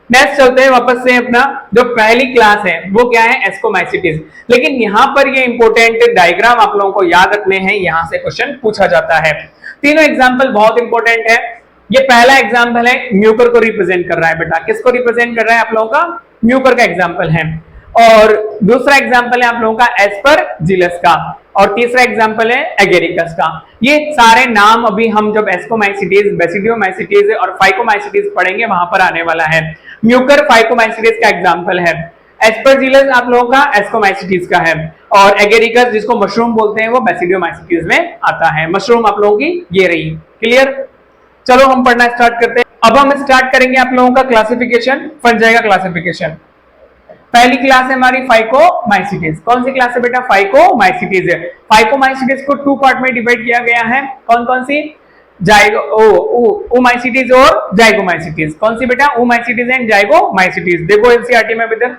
नेक्स्ट चलते हैं वापस से, अपना जो पहली क्लास है वो क्या है एस्कोमाइसिटिस, लेकिन यहां पर ये इंपॉर्टेंट डायग्राम आप लोगों को याद रखने हैं, यहां से क्वेश्चन पूछा जाता है। तीनों एग्जाम्पल बहुत इंपॉर्टेंट है। ये पहला एग्जाम्पल है म्यूकर को रिप्रेजेंट कर रहा है, बेटा किसको रिप्रेजेंट कर रहा है आप लोगों का म्यूकर का एग्जाम्पल है, और दूसरा एग्जाम्पल है आप लोगों का एस्परजिलस का, और तीसरा एग्जाम्पल है एगेरिकस का। ये सारे नाम अभी हम जब एस्कोमाइसिटिस, बेसिडियोमाइसिटिस और फाइकोमाइसिटिस पढ़ेंगे वहां पर आने वाला है। म्यूकर फाइकोमाइसिटिस का एग्जाम्पल है, एस्परजिलस आप लोगों का एस्कोमाइसिटिस का है, और एगेरिकस जिसको मशरूम बोलते हैं वो बेसिडियोमाइसिटिस में आता है। मशरूम आप लोगों की ये रही। क्लियर, चलो हम पढ़ना स्टार्ट करते हैं। अब हम स्टार्ट करेंगे आप लोगों का क्लासिफिकेशन, फंजाई का क्लासिफिकेशन। पहली क्लास है हमारी फाइकोमाइसिटिस। कौन सी क्लास है बेटा फाइकोमाइसिटिस है। फाइकोमाइसिटिस को 2 पार्ट में डिवाइड किया गया है, कौन कौन सी ओमाइसिटिस और जाइगोमाइसिटिस। कौन सी बेटा ओमाइसिटिस एंड जाइगोमाइसिटिस। देखो एनसीईआरटी में इधर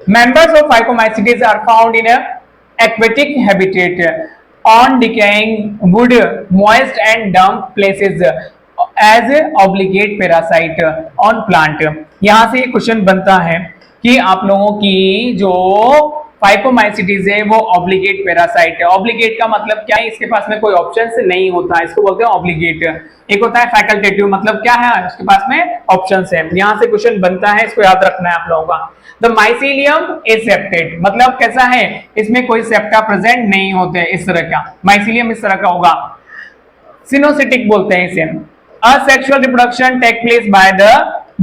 members of Phycomycetes are found in a aquatic habitat on decaying wood, moist and damp places as obligate parasite on plant। यहां से क्वेश्चन बनता है कि आप लोगों की जो फाइकोमाइसिटिस है वो ऑब्लिगेट पैरासाइट है। ऑब्लिगेट का मतलब क्या है, इसके पास में कोई ऑप्शन नहीं होता, इसको बोलते हैं ऑब्लिगेट। एक होता है फैकल्टेटिव, मतलब क्या है उसके पास में ऑप्शंस है। यहां से क्वेश्चन बनता है, इसको याद रखना है आप लोगों का। द माइसीलियम एसेप्टेड मतलब कैसा है, इसमें कोई सेप्टा प्रेजेंट नहीं होते, इस तरह का माइसीलियम इस तरह का होगा। सिनोसिटिक बोलते हैं इसे। Asexual reproduction take place by the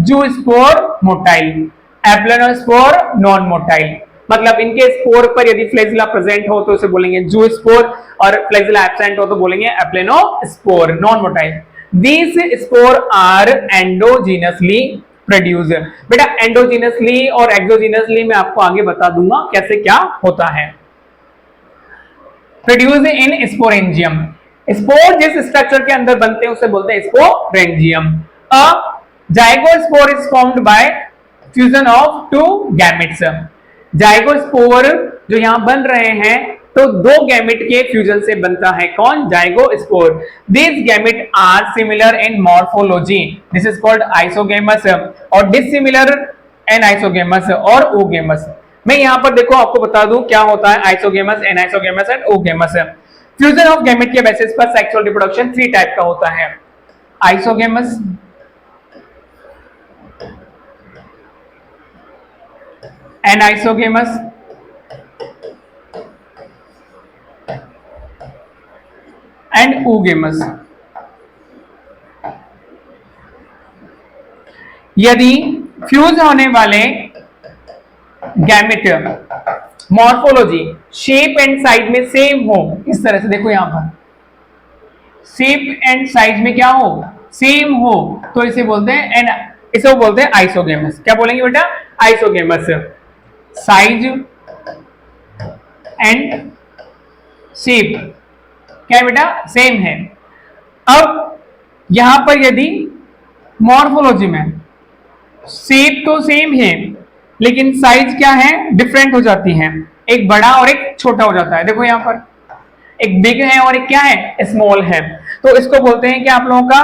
zoospore motile, aplanospore non motile. मतलब इनके स्पोर पर यदि फ्लैजिला प्रेजेंट हो तो उसे बोलेंगे जूस्पोर, और फ्लैजिला एब्सेंट हो तो बोलेंगे aplanospore non motile. These spore are endogenously produce. बेटा एंडोजीनसली और एक्सोजीनसली मैं आपको आगे बता दूंगा कैसे क्या होता है। प्रोड्यूस इन स्पोरेंजियम, स्पोर जिस स्ट्रक्चर के अंदर बनते हैं उसे बोलते हैं sporangium. A zygospore is formed by fusion of two gametes. Zygospore जो यहां बन रहे हैं तो दो गैमेट के फ्यूजन से बनता है कौन? Zygospore. This gamete are similar in morphology, this is called isogamous और डिसिमिलर एन आइसोगेमस और ओगेमस। मैं यहां पर देखो आपको बता दूं क्या होता है isogamous, anisogamous and oogamous. Fusion of gamete के बेसिस पर सेक्सुअल रिप्रोडक्शन 3 टाइप का होता है, आइसोगेमस, एनाइसोगेमस एंड ओगेमस। यदि फ्यूज होने वाले gamete morphology shape and size में सेम हो, इस तरह से देखो यहां पर शेप एंड साइज में क्या हो? सेम हो, तो इसे बोलते हैं इसे बोलते हैं आइसोगेमस। क्या बोलेंगे बेटा? आइसोगेमस। साइज एंड शेप क्या है बेटा? सेम है। अब यहां पर यदि मॉर्फोलॉजी में शेप तो सेम है लेकिन साइज क्या है? डिफरेंट हो जाती है, एक बड़ा और एक छोटा हो जाता है। देखो यहां पर एक बिग है और एक क्या है? स्मॉल है, तो इसको बोलते हैं क्या आप लोगों का?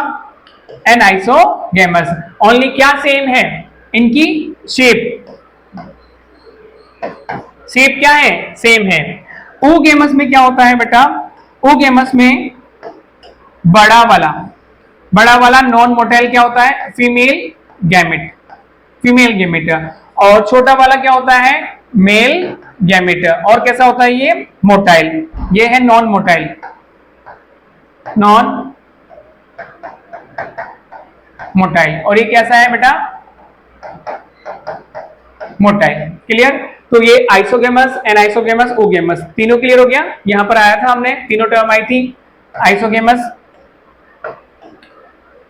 एनाइसोगेमस। ओनली क्या सेम है? इनकी शेप, शेप क्या है? सेम है। ओगेमस में क्या होता है बेटा? ओगेमस में बड़ा वाला नॉन मोटाइल क्या होता है? Female gamete, female gamete. और छोटा वाला क्या होता है? Male gamete. और कैसा होता है ये? मोटाइल। ये है नॉन मोटाइल, नॉन मोटाइल। और ये कैसा है बेटा? मोटाइल। क्लियर? तो ये आइसोगेमस, एनाइसोगेमस, ओगेमस तीनों क्लियर हो गया। यहां पर आया था हमने, तीनों टर्म आई थी, आइसोगेमस,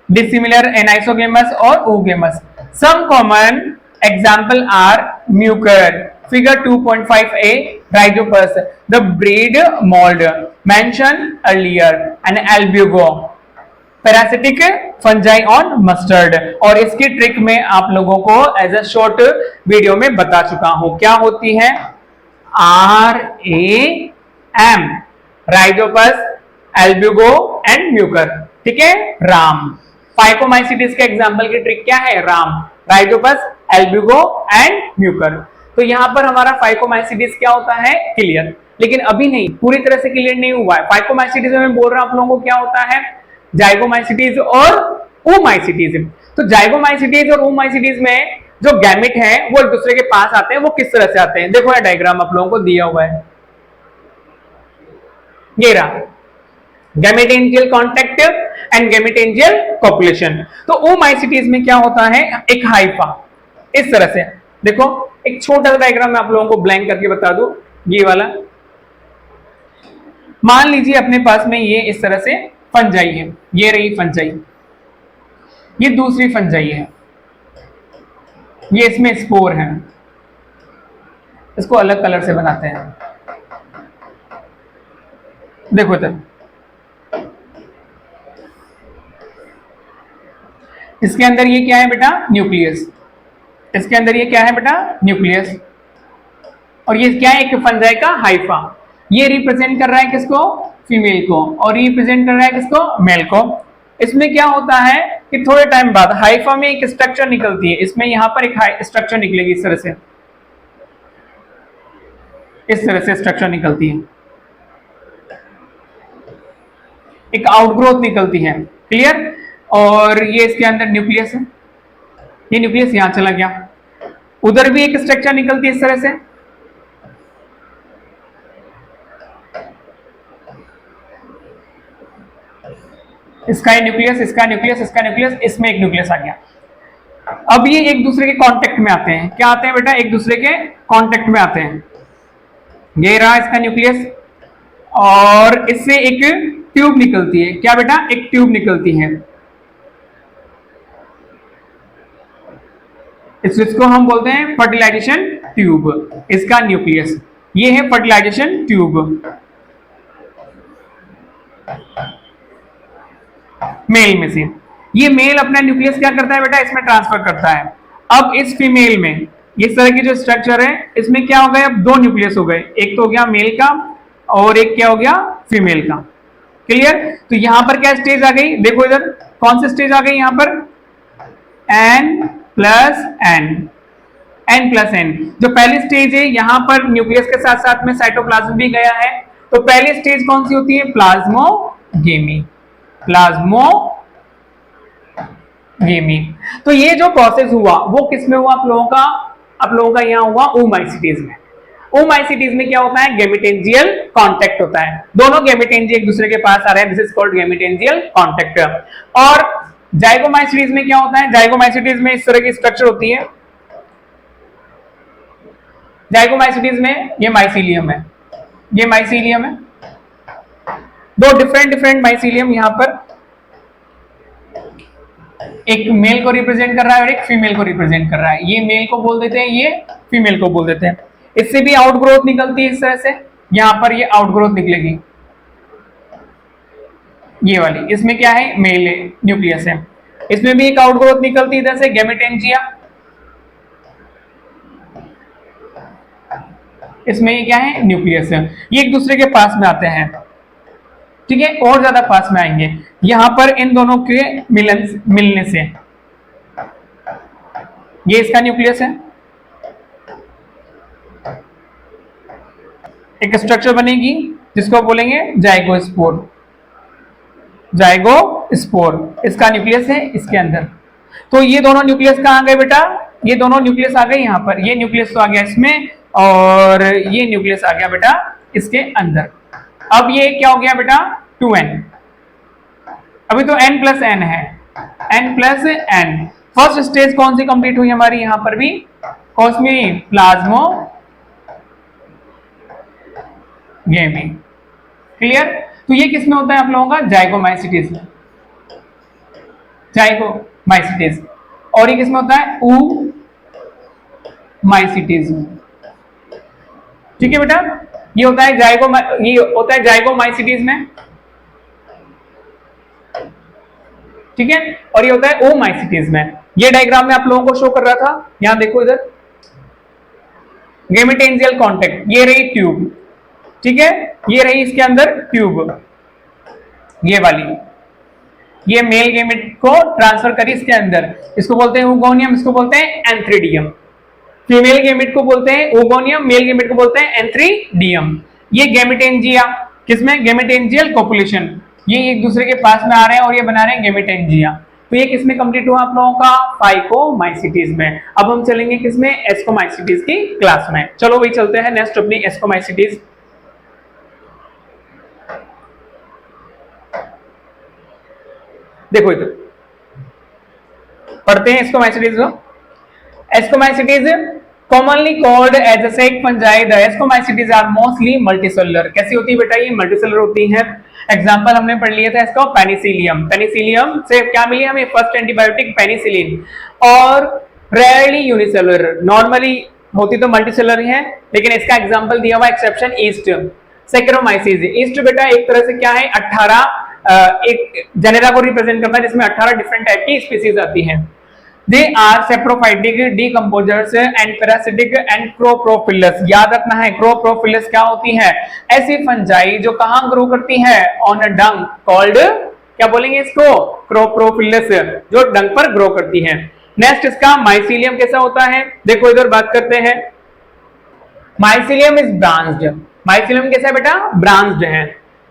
डिसिमिलर, एनाइसोगेमस और oogamous. Some common example are mucor, figure 2.5a, rhizopus, the breed mold mentioned earlier, and albugo, parasitic fungi on mustard। और इसकी ट्रिक में आप लोगों को एज अ शॉर्ट वीडियो में बता चुका हूं। क्या होती है? RAM, Rhizopus, Albugo and Mucor. ठीक है? राम। फाइकोमाइसिटिस के एग्जाम्पल की ट्रिक क्या है? Ram, Rhizopus, Albugo and Mucor. तो यहां पर हमारा फाइकोमाइसिटिस क्या होता है? क्लियर। लेकिन अभी नहीं, पूरी तरह से क्लियर नहीं हुआ है। फाइकोमाइसिटिस में मैं बोल रहा हूं आप लोगों को क्या होता है? जाइगोमाइसिटिस और ओमाइसिटिस। तो जाइगोमाइसिटिस और ओमाइसिटिस में जो गैमेट है वो एक दूसरे के पास आते हैं। वो किस तरह से आते हैं? देखो ये डायग्राम आप लोगों को दिया हुआ है, ये रहा गैमेटेंजियल कॉन्टैक्ट एंड गैमेटेंजियल कॉपुलेशन। तो ओमाइसिटिस में क्या होता है? एक हाइफा, इस तरह से देखो। एक छोटा सा डायग्राम मैं आप लोगों को ब्लैंक करके बता दूं, ये वाला। मान लीजिए अपने पास में ये इस तरह से फंजाई है, ये रही फंजाई, ये दूसरी फंजाई है, ये इसमें स्पोर है। इसको अलग कलर से बनाते हैं, देखो इधर, इसके अंदर ये क्या है बेटा? न्यूक्लियस। इसके अंदर ये क्या है बेटा? न्यूक्लियस। और ये क्या है? एक फंजाई का हाइफा। ये रिप्रेजेंट कर रहा है किसको? फीमेल को। और रिप्रेजेंट कर रहा है किसको? मेल को। इसमें क्या होता है कि थोड़े टाइम बाद हाइफा में एक स्ट्रक्चर निकलती है। इसमें यहां पर एक स्ट्रक्चर निकलेगी, इस तरह से, इस तरह से स्ट्रक्चर निकलती है, एक आउटग्रोथ निकलती है। क्लियर? और ये इसके अंदर न्यूक्लियस है, ये न्यूक्लियस यहां चला गया। उधर भी एक स्ट्रक्चर निकलती है इस तरह से, इसका न्यूक्लियस, इसका न्यूक्लियस, इसका न्यूक्लियस, इसमें एक न्यूक्लियस आ गया। अब ये एक दूसरे के कांटेक्ट में आते हैं। क्या आते हैं बेटा? एक दूसरे के कांटेक्ट में आते हैं। ये रहा इसका न्यूक्लियस और इससे एक ट्यूब निकलती है। क्या बेटा? एक ट्यूब निकलती है। इसको हम बोलते हैं फर्टिलाइजेशन ट्यूब। इसका न्यूक्लियस, ये है फर्टिलाइजेशन ट्यूब। मेल में से। ये मेल अपना न्यूक्लियस क्या करता है बेटा, इसमें ट्रांसफर करता है। अब इस फीमेल में इस तरह की जो स्ट्रक्चर है, इसमें क्या हो गए, अब दो न्यूक्लियस हो गए, एक तो हो गया मेल का और एक क्या हो गया, फीमेल का। क्लियर? तो यहां पर क्या स्टेज आ गई, देखो इधर कौन सी स्टेज आ गई यहां पर, N plus n, N plus n. जो पहली स्टेज है, यहां पर न्यूक्लियस के साथ साथ में साइटोप्लाज्म भी गया है। तो पहली स्टेज कौन सी होती है, प्लाज्मोगेमी, प्लाज्मोगेमी। तो ये जो प्रोसेस हुआ वो किसमें हुआ आप लोगों का यहाँ हुआ ओमाइसीटीज में। ओमाइसीटीज में क्या होता है, गैमेटेंजियल कांटेक्ट होता है, दोनों गैमेटेंजी एक दूसरे के पास आ रहे हैं, दिस इज कॉल्ड गैमेटेंजियल कांटेक्ट। और जाइगोमाइसीटीज में क्या होता है, जाइगोमाइसीटीज में इस तरह की स्ट्रक्चर होती है। जाइगोमाइसीटीज में ये माइसीलियम है, ये माइसीलियम है, दो डिफरेंट माइसीलियम यहां पर, एक मेल को रिप्रेजेंट कर रहा है और एक फीमेल को रिप्रेजेंट कर रहा है। ये मेल को बोल देते हैं, ये फीमेल को बोल देते हैं। इससे भी आउटग्रोथ निकलती है इस तरह से, यहां पर ये आउटग्रोथ निकलेगी, ये वाली, इसमें क्या है, मेल न्यूक्लियस है। इसमें भी एक आउटग्रोथ निकलती है इधर से, गैमेटेंजिया। इसमें ये क्या है, न्यूक्लियस है। ये एक दूसरे के पास में आते हैं, ठीक है, और ज्यादा पास में आएंगे। यहां पर इन दोनों के मिलने से ये इसका न्यूक्लियस है, एक स्ट्रक्चर बनेगी जिसको बोलेंगे जाइगोस्पोर, जाइगोस्पोर इसका न्यूक्लियस है इसके अंदर। तो ये दोनों न्यूक्लियस कहां गए बेटा, ये दोनों न्यूक्लियस आ गए यहां पर, ये न्यूक्लियस तो आ गया इसमें और ये न्यूक्लियस आ गया बेटा इसके अंदर। अब ये क्या हो गया बेटा, 2n, अभी तो n प्लस एन है, n plus n. First stage कौन सी कंप्लीट हुई हमारी, यहां पर भी कॉस्मी प्लाज्मोगेमी। क्लियर? तो ये किसमें होता है आप लोगों का, जाइगोमाइसीटीज में, जाइगोमाइसीटीज। और ये किसमें होता है, ओमाइसीटीज में। ठीक है बेटा, ये होता है जाइगोमाइसीटीज में, ठीक है, और ये होता है ओमाइसीटीज में। ये डायग्राम में आप लोगों को शो कर रहा था, यहां देखो इधर गैमेटेंजियल कांटेक्ट, ये रही ट्यूब, ठीक है, ये रही इसके अंदर ट्यूब, ये वाली, ये मेल गैमेट को ट्रांसफर करी इसके अंदर, इसको बोलते हैं ओगोनियम, इसको बोलते हैं एंथ्रीडियम। फीमेल गैमेट को बोलते हैं ओगोनियम, मेल गैमेट को बोलते हैं एंथ्रीडियम। ये गैमेटेंजिया, किसमें, गैमेटेंजियल कॉपुलेशन, ये एक दूसरे के पास में आ रहे हैं और ये बना रहे हैं गैमेटेंजिया। तो ये किसमें कंप्लीट हुआ आप लोगों का, फाइकोमाइसीटीज में। अब हम चलेंगे किसमें, एस्कोमाइसीटीज की क्लास में। चलो भाई चलते हैं नेक्स्ट अपनी एस्कोमाइसीटीज। देखो इधर पढ़ते हैं एस्कोमाइसीटीज को। एस्कोमाइसीटीज commonly called as a sect fungi, the ascomycetes are mostly multicellular। कैसी होती है बेटा, ये मल्टीसेलर होती है। एग्जांपल हमने पढ़ लिया था इसका, पेनिसिलियम, पेनिसिलियम से क्या मिली हमें, फर्स्ट एंटीबायोटिक पेनिसिलिन। और रेयरली यूनिसेलुलर, नॉर्मली होती तो मल्टीसेलर है, लेकिन इसका एग्जांपल दिया हुआ एक्सेप्शन ईस्ट, सैकरोमाइसीज। ईस्ट बेटा एक तरह से क्या है, 18 एक जेनेरा को रिप्रेजेंट करता है जिसमें 18 डिफरेंट टाइप की स्पीसीज आती हैं। They are saprophytic, decomposers and parasitic and coprophilous। याद रखना है coprophilous क्या होती है, ऐसी फंजाई जो कहां ग्रो करती है, on a dung called, क्या बोलेंगे इसको, coprophilous, जो डंग पर ग्रो करती है। नेक्स्ट इसका माइसीलियम कैसा होता है, देखो इधर बात करते हैं। माइसीलियम इज ब्रांच्ड, माइसीलियम कैसा है बेटा, ब्रांच्ड है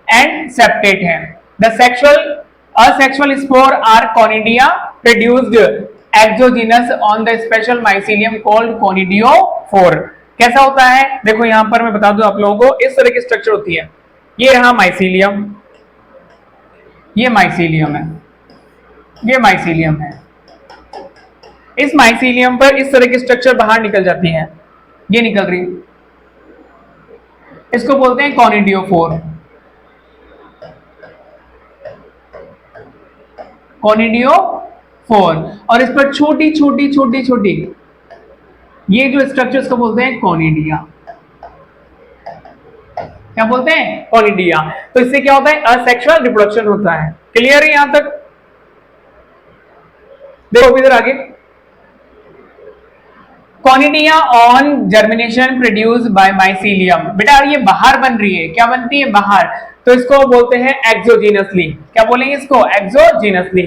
एंड सेप्टेट है। The sexual asexual spore are conidia produced exogenous on the special mycelium called conidiophore। कैसा होता है, देखो यहां पर मैं बता दूं आप लोगों को, इस तरह की स्ट्रक्चर होती है। ये रहा माइसीलियम, ये माइसीलियम है, ये माइसीलियम है। इस माइसीलियम पर इस तरह की स्ट्रक्चर बाहर निकल जाती है, ये निकल रही, इसको बोलते हैं कॉनिडियोफोर, कॉनिडियोफोर। और इस पर छोटी छोटी छोटी छोटी ये जो स्ट्रक्चर्स को बोलते हैं कॉनिडिया, क्या बोलते हैं, कॉनिडिया। तो इससे क्या होता है, असेक्सुअल रिप्रोडक्शन होता है। क्लियर है यहां तक, देखो इधर आगे, conidia on germination produce by mycelium. बेटा ये बाहर बन रही है, क्या बनती है, बाहर, तो इसको बोलते हैं एक्सोजीनसली। क्या बोलेंगे इसको, exogenously.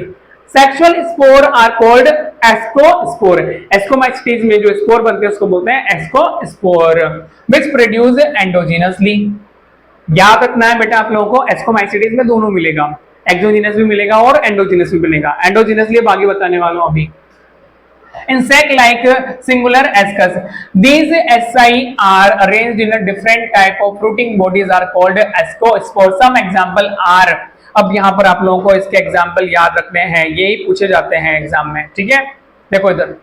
Sexual spore are called ascospore. Ascomycetes में जो स्पोर बनते हैं उसको बोलते हैं एस्कोस्पोर, व्हिच प्रोड्यूस एंडोजीनसली। याद रखना है बेटा आप लोगों को, एस्कोमाइसीटीज में दोनों मिलेगा, एक्सोजीनस भी मिलेगा और एंडोजीनस भी मिलेगा। एंडोजीनसली आगे बताने वाला हूं अभी। Insect like singular ascus. These asci are arranged in a different type of fruiting bodies are called ascospores. Some example are, अब यहां पर आप लोगों को इसके एग्जाम्पल याद रखने हैं, यही पूछे जाते हैं एग्जाम में, ठीक है। देखो इधर,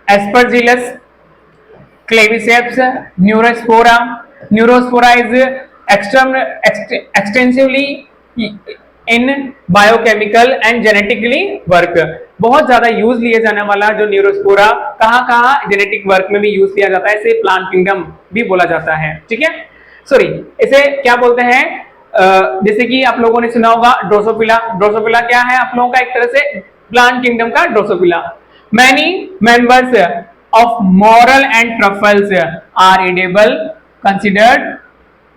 Aspergillus, Claviceps, Neurospora. Neurospora is extensively in biochemical and genetically work. बहुत ज्यादा यूज लिया जाने वाला जो न्यूरोस्पोरा कहाँ जेनेटिक वर्क में भी यूज किया जाता है, इसे प्लांट किंगडम भी बोला जाता है, ठीक है। सॉरी, इसे क्या बोलते हैं, जैसे कि आप लोगों ने सुना होगा ड्रोसोफिला। ड्रोसोफिला क्या है आप लोगों का, एक तरह से प्लांट किंगडम का Drosophila. Many members of morel and truffles are edible, considered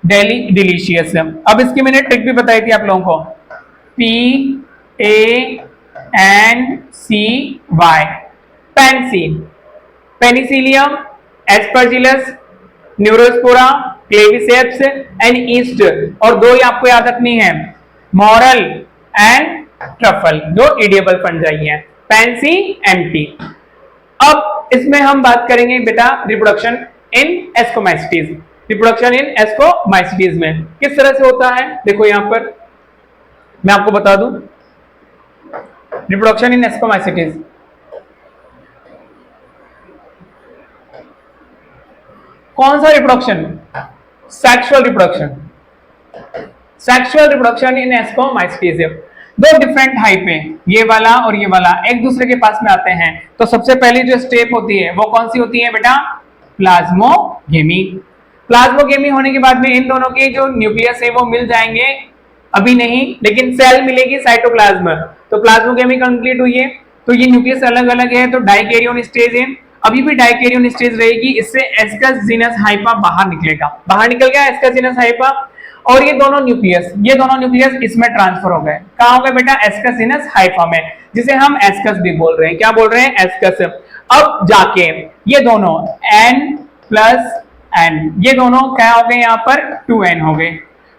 delicious. अब इसकी मैंने ट्रिक भी बताई थी आप लोगों को, PANCY, Pence, Penicillium, Aspergillus, Neurospora, Claviceps and east. और दो ही आपको याद रखनी है, मॉरल एंड ट्रफल, दो एडिबल फंजाई हैं, पेंसी, एम्प्टी। अब इसमें हम बात करेंगे बेटा रिप्रोडक्शन इन एस्कोमाइसीटीज। रिप्रोडक्शन इन एस्कोमाइसीटीज में किस तरह से होता है, देखो यहां पर मैं आपको बता दूं, रिप्रोडक्शन इन एस्कोमाइसीटीज। कौन सा reproduction, sexual reproduction. Sexual reproduction in ascomycetes दो डिफरेंट टाइप है, ये वाला और ये वाला एक दूसरे के पास में आते हैं। तो सबसे पहली जो स्टेप होती है वो कौन सी होती है बेटा, प्लाज्मोगेमी। प्लाज्मोगेमी होने के बाद में इन दोनों के जो न्यूक्लियस है वो मिल जाएंगे, अभी नहीं लेकिन सेल मिलेगी साइटोप्लाज्म। तो प्लाज्मोगेमी कंप्लीट हुई है, तो ये न्यूक्लियस अलग अलग है, तो डाइकैरियोन स्टेज है, अभी भी डाइकैरियोन स्टेज रहेगी। इससे एस्कस जीनस हाइपा बाहर निकलेगा, बाहर निकल गया एस्कस जीनस हाइपा, और ये दोनों न्यूक्लियस इसमें ट्रांसफर हो गए। कहां हो गए बेटा, एस्कस जीनस हाइपा में, जिसे हम एस्कस भी बोल रहे हैं। क्या बोल रहे हैं, एस्कस। अब जाके ये दोनों N प्लस N, ये दोनों क्या हो गए, यहाँ पर 2N हो गए।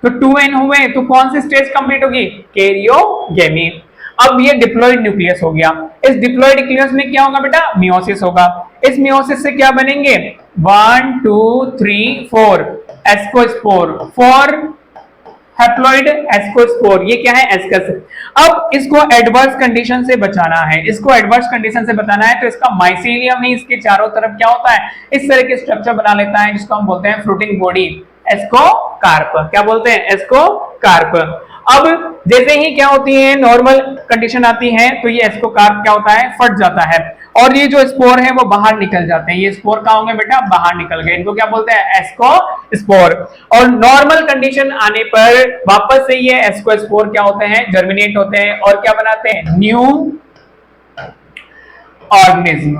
तो 2N हुए तो कौन सी स्टेज कंप्लीट होगी, कैरियोगेमी। अब ये डिप्लॉइड न्यूक्लियस हो गया। इस डिप्लॉइड न्यूक्लियस में क्या होगा बेटा, मियोसिस होगा। इस मियोसिस से क्या बनेंगे, 1 2 3 4 एस्कोस्पोर, 4 हैप्लॉइड एस्कोस्पोर। ये क्या है, एस्कस। अब इसको एडवर्स कंडीशन से बचाना है, इसको एडवर्स कंडीशन से बचाना है, तो इसका माइसीलियम ही इसके चारों तरफ क्या होता है, इस तरह के स्ट्रक्चर बना लेता है, जिसको हम बोलते हैं फ्रूटिंग बॉडी, एस्कोकार्प। क्या बोलते हैं, एस्कोकार्प। अब जैसे ही क्या होती है, नॉर्मल कंडीशन आती है, तो ये एस्कोकार्प क्या होता है, फट जाता है, और ये जो स्पोर है वो बाहर निकल जाते हैं। ये स्पोर कहां होंगे बेटा, बाहर निकल गए, इनको क्या बोलते हैं, एस्कोस्पोर। और नॉर्मल कंडीशन आने पर वापस से ये एस्कोस्पोर क्या होते हैं, जर्मिनेट होते हैं, और क्या बनाते हैं, न्यू ऑर्गेनिज्म।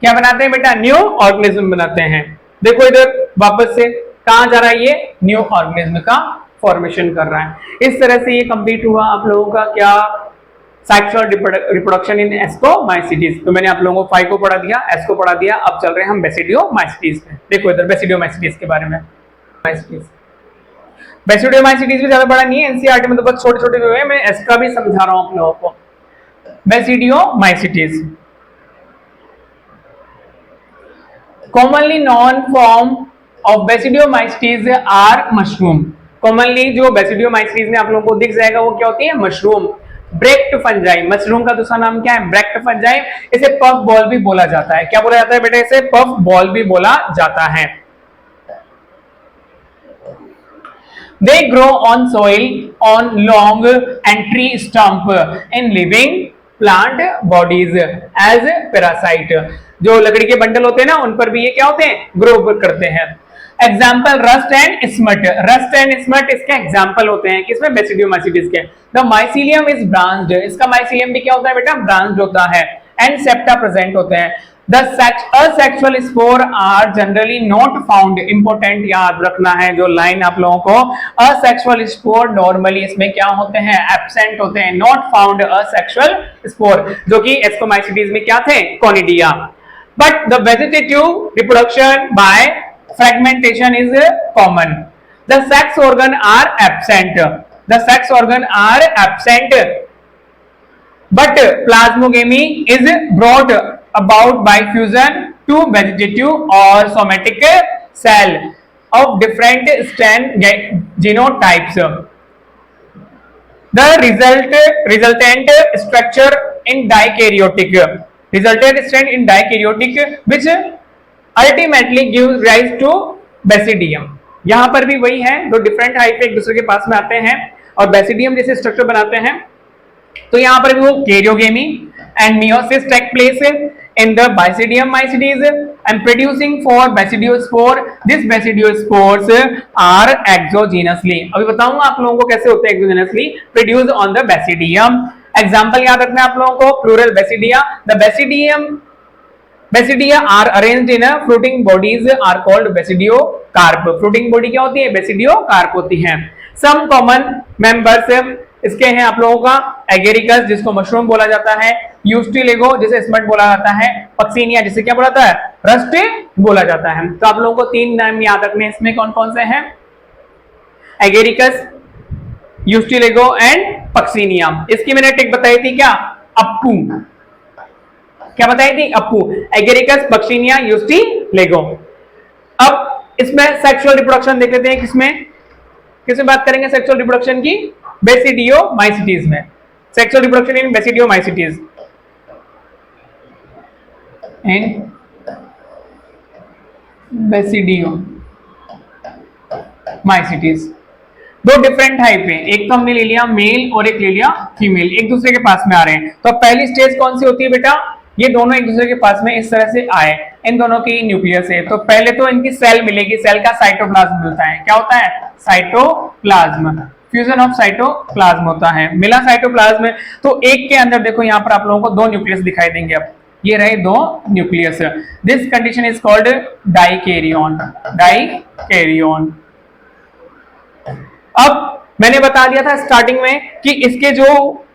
क्या बनाते हैं बेटा, न्यू ऑर्गेनिज्म बनाते हैं। देखो इधर वापस से कहां जा रहा है, ये न्यू ऑर्गेनिज्म का फॉर्मेशन कर रहा है। इस तरह से ये कंप्लीट हुआ आप लोगों का क्या, सेक्सुअल रिप्रोडक्शन इन एस्कोमाइसीटीज। तो मैंने आप लोगों को 5 को पढ़ा दिया, एस को पढ़ा दिया, अब चल रहे हैं हम बेसिडियोमाइसीटीज में। देखो इधर बेसिडियोमाइसीटीज के बारे में, बेसिडियोमाइसीटीज भी ज्यादा बड़ा नहीं है, एनसीईआरटी में तो बहुत छोटे छोटे जो है, मैं एस का भी समझा रहा हूं आप लोगों को। बेसिडियोमाइसीटीज commonly known form of Basidiomycetes are mushroom। commonly जो Basidiomycetes में आप लोगों को दिख जाएगा वो क्या होती है, मशरूम, ब्रेक्ट फंजाई। मशरूम का दूसरा नाम क्या है, ब्रेक्ट फंजाई। इसे पफ बॉल भी बोला जाता है। क्या बोला जाता है बेटा, इसे पफ बॉल भी बोला जाता है। They grow on soil on long and tree stump in living plant bodies as parasite। जो लकड़ी के बंडल होते हैं ना, उन पर भी ये क्या होते हैं, ग्रो करते हैं। Example rust and smut, rust and smut इसके एग्जाम्पल होते हैं किसमें, बेसिडियोमाइसीटीज के। द माइसीलियम इज ब्रांच्ड, इसका माइसीलियम भी क्या होता है बेटा, ब्रांच्ड होता है, एंड सेप्टा प्रेजेंट होते हैं। The asexual spore are generally not found, important याद रखना है जो लाइन आप लोगों को, asexual spore नॉर्मली इसमें क्या होते हैं, एब्सेंट होते हैं, नॉट फाउंड asexual spore, जो कि एस्कोमाइसीटीज में क्या थे, conidia. But the vegetative reproduction by fragmentation is common. The sex organ are absent, the sex organ are absent, but plasmogamy is brought about by fusion to vegetative or somatic cell of different stand genotypes. The resultant structure in dikaryotic, resultant strand in dikaryotic which ultimately gives rise to basidium। यहां पर भी वही है, दो different type एक दूसरे के पास में आते हैं और बेसिडियम जैसे स्ट्रक्चर बनाते हैं। तो यहां पर भी वो karyogamy and meiosis take place in the basidiomycetes and producing four basidiospore, this basidiospores are exogenously. अभी बताऊंगा आप लोगों को कैसे होते हैं exogenously produce on the basidium. Example याद रखना है आप लोगों को, plural basidia, the basidia are arranged in fruiting bodies are called basidiocarp. Fruiting body क्या होती है, बेसिडियोकार्प होती है। सम कॉमन मेंबर्स इसके हैं आप लोगों का, एगेरिकस जिसको मशरूम बोला जाता है, यूस्टिलेगो जिसे स्मट बोला जाता है, पक्सीनिया जिसे क्या बोला जाता है, रस्ट बोला जाता है। तो आप लोगों को तीन नाम याद रखने हैं, इसमें कौन कौन से हैं, एगेरिकस, यूस्टिलेगो एंड पक्सीनिया। इसकी मैंने टिक बताई थी क्या, अप्पू, क्या बताई थी, अप्पू, एगेरिकस, पक्सीनिया, यूस्टिलेगो। अब इसमें सेक्सुअल रिप्रोडक्शन देख लेते हैं, किसमें बात करेंगे सेक्सुअल रिप्रोडक्शन की, बेसिडियोमाइसीटीज में, सेक्सुअल रिप्रोडक्शन इन बेसिडियोमाइसीटीज एंड बेसिडियोमाइसीटीज। दो डिफरेंट टाइप है, एक तो हमने ले लिया मेल और एक ले लिया फीमेल, एक दूसरे के पास में आ रहे हैं। तो पहली स्टेज कौन सी होती है बेटा, ये दोनों एक दूसरे के पास में इस तरह से आए, इन दोनों की न्यूक्लियस है। तो पहले तो इनकी सेल मिलेगी, सेल का साइटोप्लाज्म मिलता है, क्या होता है, साइटोप्लाज्म, फ्यूजन ऑफ साइटोप्लाज्म होता है, मिला साइटोप्लाज्म। तो एक के अंदर देखो यहाँ पर आप लोगों को दो न्यूक्लियस दिखाई देंगे, अब ये रहे दो nucleus, this condition is called dikaryon, dikaryon. अब मैंने बता दिया था स्टार्टिंग में कि इसके जो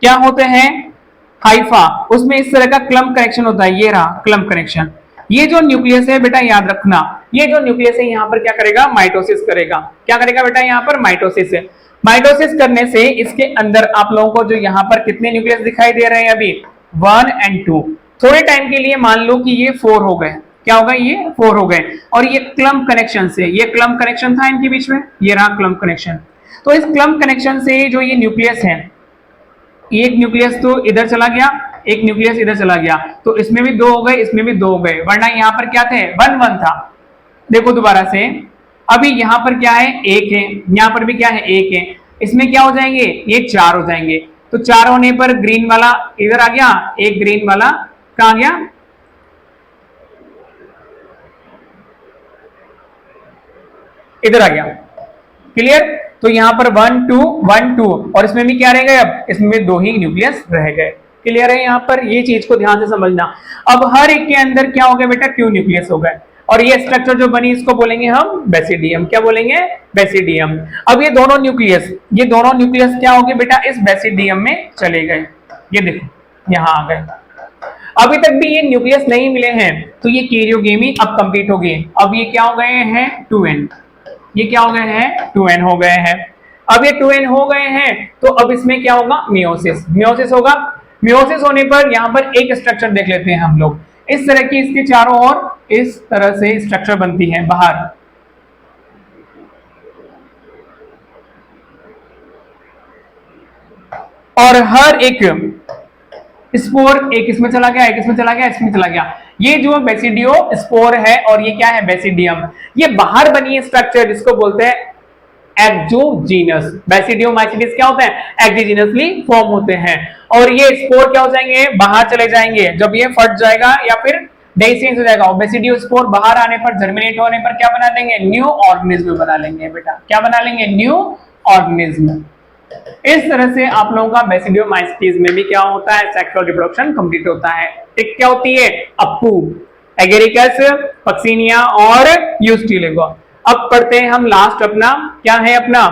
क्या होते हैं हाइफा, उसमें इस तरह का क्लम्प कनेक्शन होता है, ये रहा क्लम्प कनेक्शन। ये जो न्यूक्लियस है बेटा याद रखना, ये जो न्यूक्लियस है यहाँ पर क्या करेगा, माइटोसिस करेगा। क्या करेगा बेटा यहाँ पर, माइटोसिस है। माइटोसिस करने से इसके अंदर आप लोगों को जो यहाँ पर कितने न्यूक्लियस दिखाई दे रहे हैं अभी, 1 और 2। थोड़े टाइम के लिए मान लो कि ये 4 हो गए, क्या होगा, ये 4 हो गए, और ये क्लम्प कनेक्शन से, ये क्लम्प कनेक्शन था इनके बीच में, ये रहा क्लम्प कनेक्शन। तो इस क्लम्प कनेक्शन से जो ये न्यूक्लियस है, एक न्यूक्लियस तो इधर चला गया, एक न्यूक्लियस इधर चला गया, तो इसमें भी 2 हो गए, इसमें भी 2 हो गए, वरना यहाँ पर क्या थे, 1 1 था। देखो दोबारा से, अभी यहाँ पर क्या है, 1 है, यहाँ पर भी क्या है, 1 है, इसमें क्या हो जाएंगे, ये 4 हो जाएंगे। तो 4 होने पर ग्रीन वाला इधर आ गया, एक ग्रीन वाला कहाँ गया, इधर आ गया, क्लियर। तो यहाँ पर 1 2 1 2, और इसमें भी क्या रह गए, अब इसमें भी 2 ही न्यूक्लियस रह गए, क्लियर है। यहाँ पर ये चीज को ध्यान से समझना। अब हर एक के अंदर क्या हो गया बेटा, 2 न्यूक्लियस हो गए, और ये स्ट्रक्चर जो बनी इसको बोलेंगे हम बेसिडियम, क्या बोलेंगे, बेसिडियम। अब ये दोनों न्यूक्लियस क्या हो गए बेटा, इस बेसिडियम में चले गए, ये देखो यहाँ आ गए। अभी तक भी ये न्यूक्लियस नहीं मिले हैं, तो ये कैरियोगेमी अब कंप्लीट हो गई। अब ये क्या हो गए हैं, 2n, ये क्या हो गए हैं, 2n हो गए हैं। अब ये 2n हो गए हैं, तो अब इसमें क्या होगा, मियोसिस, मियोसिस होगा। मियोसिस होने पर यहाँ पर एक स्ट्रक्चर देख लेते हैं हम लोग, इस तरह की इसके चारों ओर इस तरह से स्ट्रक्चर बनती है बाहर, और हर एक स्पोर, एक इसमें चला गया, एक इसमें चला गया, इसमें चला गया। ये जो बेसिडियो स्पोर है और ये क्या है, बेसिडियम, ये बाहर बनी है स्ट्रक्चर जिसको बोलते हैं एक्सोजीनस। बेसिडियोमाइसीटीज क्या होते हैं, एक्सोजीनसली फॉर्म होते हैं, और ये स्पोर क्या हो जाएंगे, बाहर चले जाएंगे। जब ये फट जाएगा या फिर डेज चेंज हो जाएगा, ओबेसिडियोस्पोर बाहर आने पर, जर्मिनेट होने पर क्या बना देंगे, न्यू ऑर्गेनिज्म बना लेंगे बेटा, क्या बना लेंगे, न्यू ऑर्गेनिज्म। इस तरह से आप लोगों का बेसिडियोमाइसीटीज में भी क्या होता है, सेक्सुअल रिप्रोडक्शन कंप्लीट होता है। एक क्या होती है, अप्पू, एगेरिकस, पक्सिनिया और यूस्टिलिगो। अब पढ़ते हैं हम लास्ट अपना, क्या है अपना,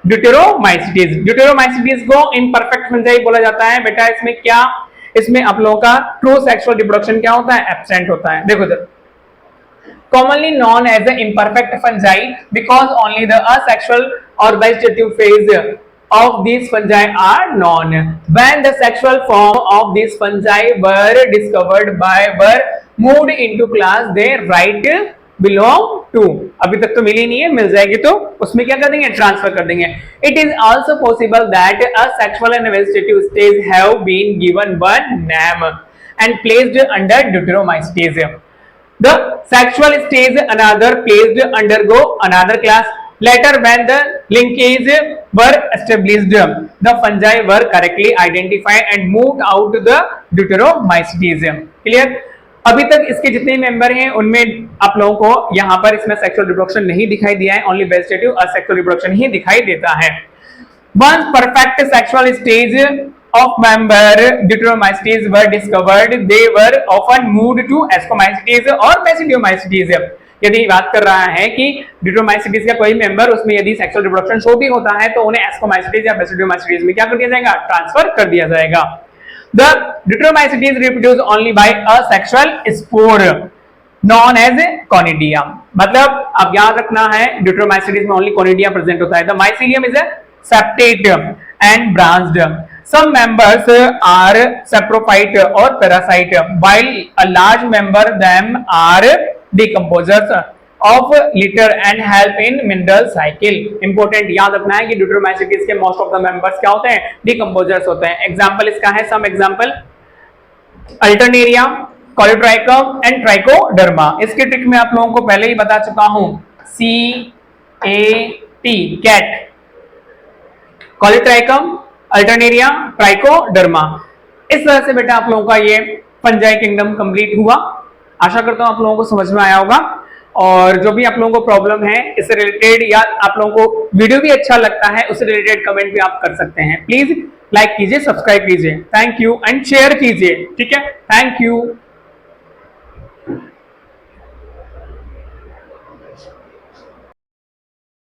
ड्यूटेरोमाइसीटीज। ड्यूटेरोमाइसीटीज को इम्परफेक्ट फंजाई बोला जाता है बेटा। इसमें क्या, इसमें आप लोगों का ट्रू सेक्सुअल रिप्रोडक्शन क्या होता है, एब्सेंट होता है। देखो जरा, commonly known as the imperfect fungi because only the asexual or vegetative phase of these fungi are known. When the sexual form of these fungi were discovered were moved into class they right belong to, अभी तक तो मिली नहीं है, मिल जाएगी तो उसमें क्या कर देंगे, ट्रांसफर कर देंगे। It is also possible that asexual and vegetative stage have been given one name and placed under Deuteromycetes. The sexual stage another placed undergo another class. Later when the linkage were established, the fungi were correctly identified and moved out to the Deuteromycetes. Clear? अभी तक इसके जितने member हैं उनमें आप लोगों को यहाँ पर इसमें सेक्सुअल रिप्रोडक्शन नहीं दिखाई दिया है, ओनली वेजिटेटिव असेक्सुअल रिप्रोडक्शन ही दिखाई देता है। Once perfect sexual stage of member Deuteromycetes were discovered, they were often moved to Ascomycetes और Basidiomycetes। यदि बात कर रहा है कि Deuteromycetes का कोई मेंबर उसमें यदि सेक्सुअल रिप्रोडक्शन शो भी होता है तो उन्हें Ascomycetes या Basidiomycetes में क्या कर दिया जाएगा, ट्रांसफर कर दिया जाएगा। The Deuteromycetes reproduce only by a sexual spore known as conidia। मतलब अब याद रखना है Deuteromycetes में only conidia present होता है। The mycelium is a septate and branched. Some members are saprophyte or parasite, while a large member them are decomposers of litter and help in mineral cycle. Important याद रखना है कि Deuteromycetes के most of the members क्या होते हैं, decomposers होते हैं। Example इसका है, some example Alternaria, Coleotrichum and Trichoderma। इसके ट्रिक में आप लोगों को पहले ही बता चुका हूं, CAT, cat, Coleotrichum, Alternaria, Trichoderma। इस तरह से बेटा आप लोगों का ये फंजाई किंगडम कंप्लीट हुआ। आशा करता हूं आप लोगों को समझ में आया होगा। और जो भी आप लोगों को प्रॉब्लम है इससे रिलेटेड या आप लोगों को वीडियो भी अच्छा लगता है उससे रिलेटेड कमेंट भी आप कर सकते हैं। प्लीज लाइक कीजिए, सब्सक्राइब कीजिए। थैंक यू एंड शेयर कीजिए। ठीक है, थैंक यू।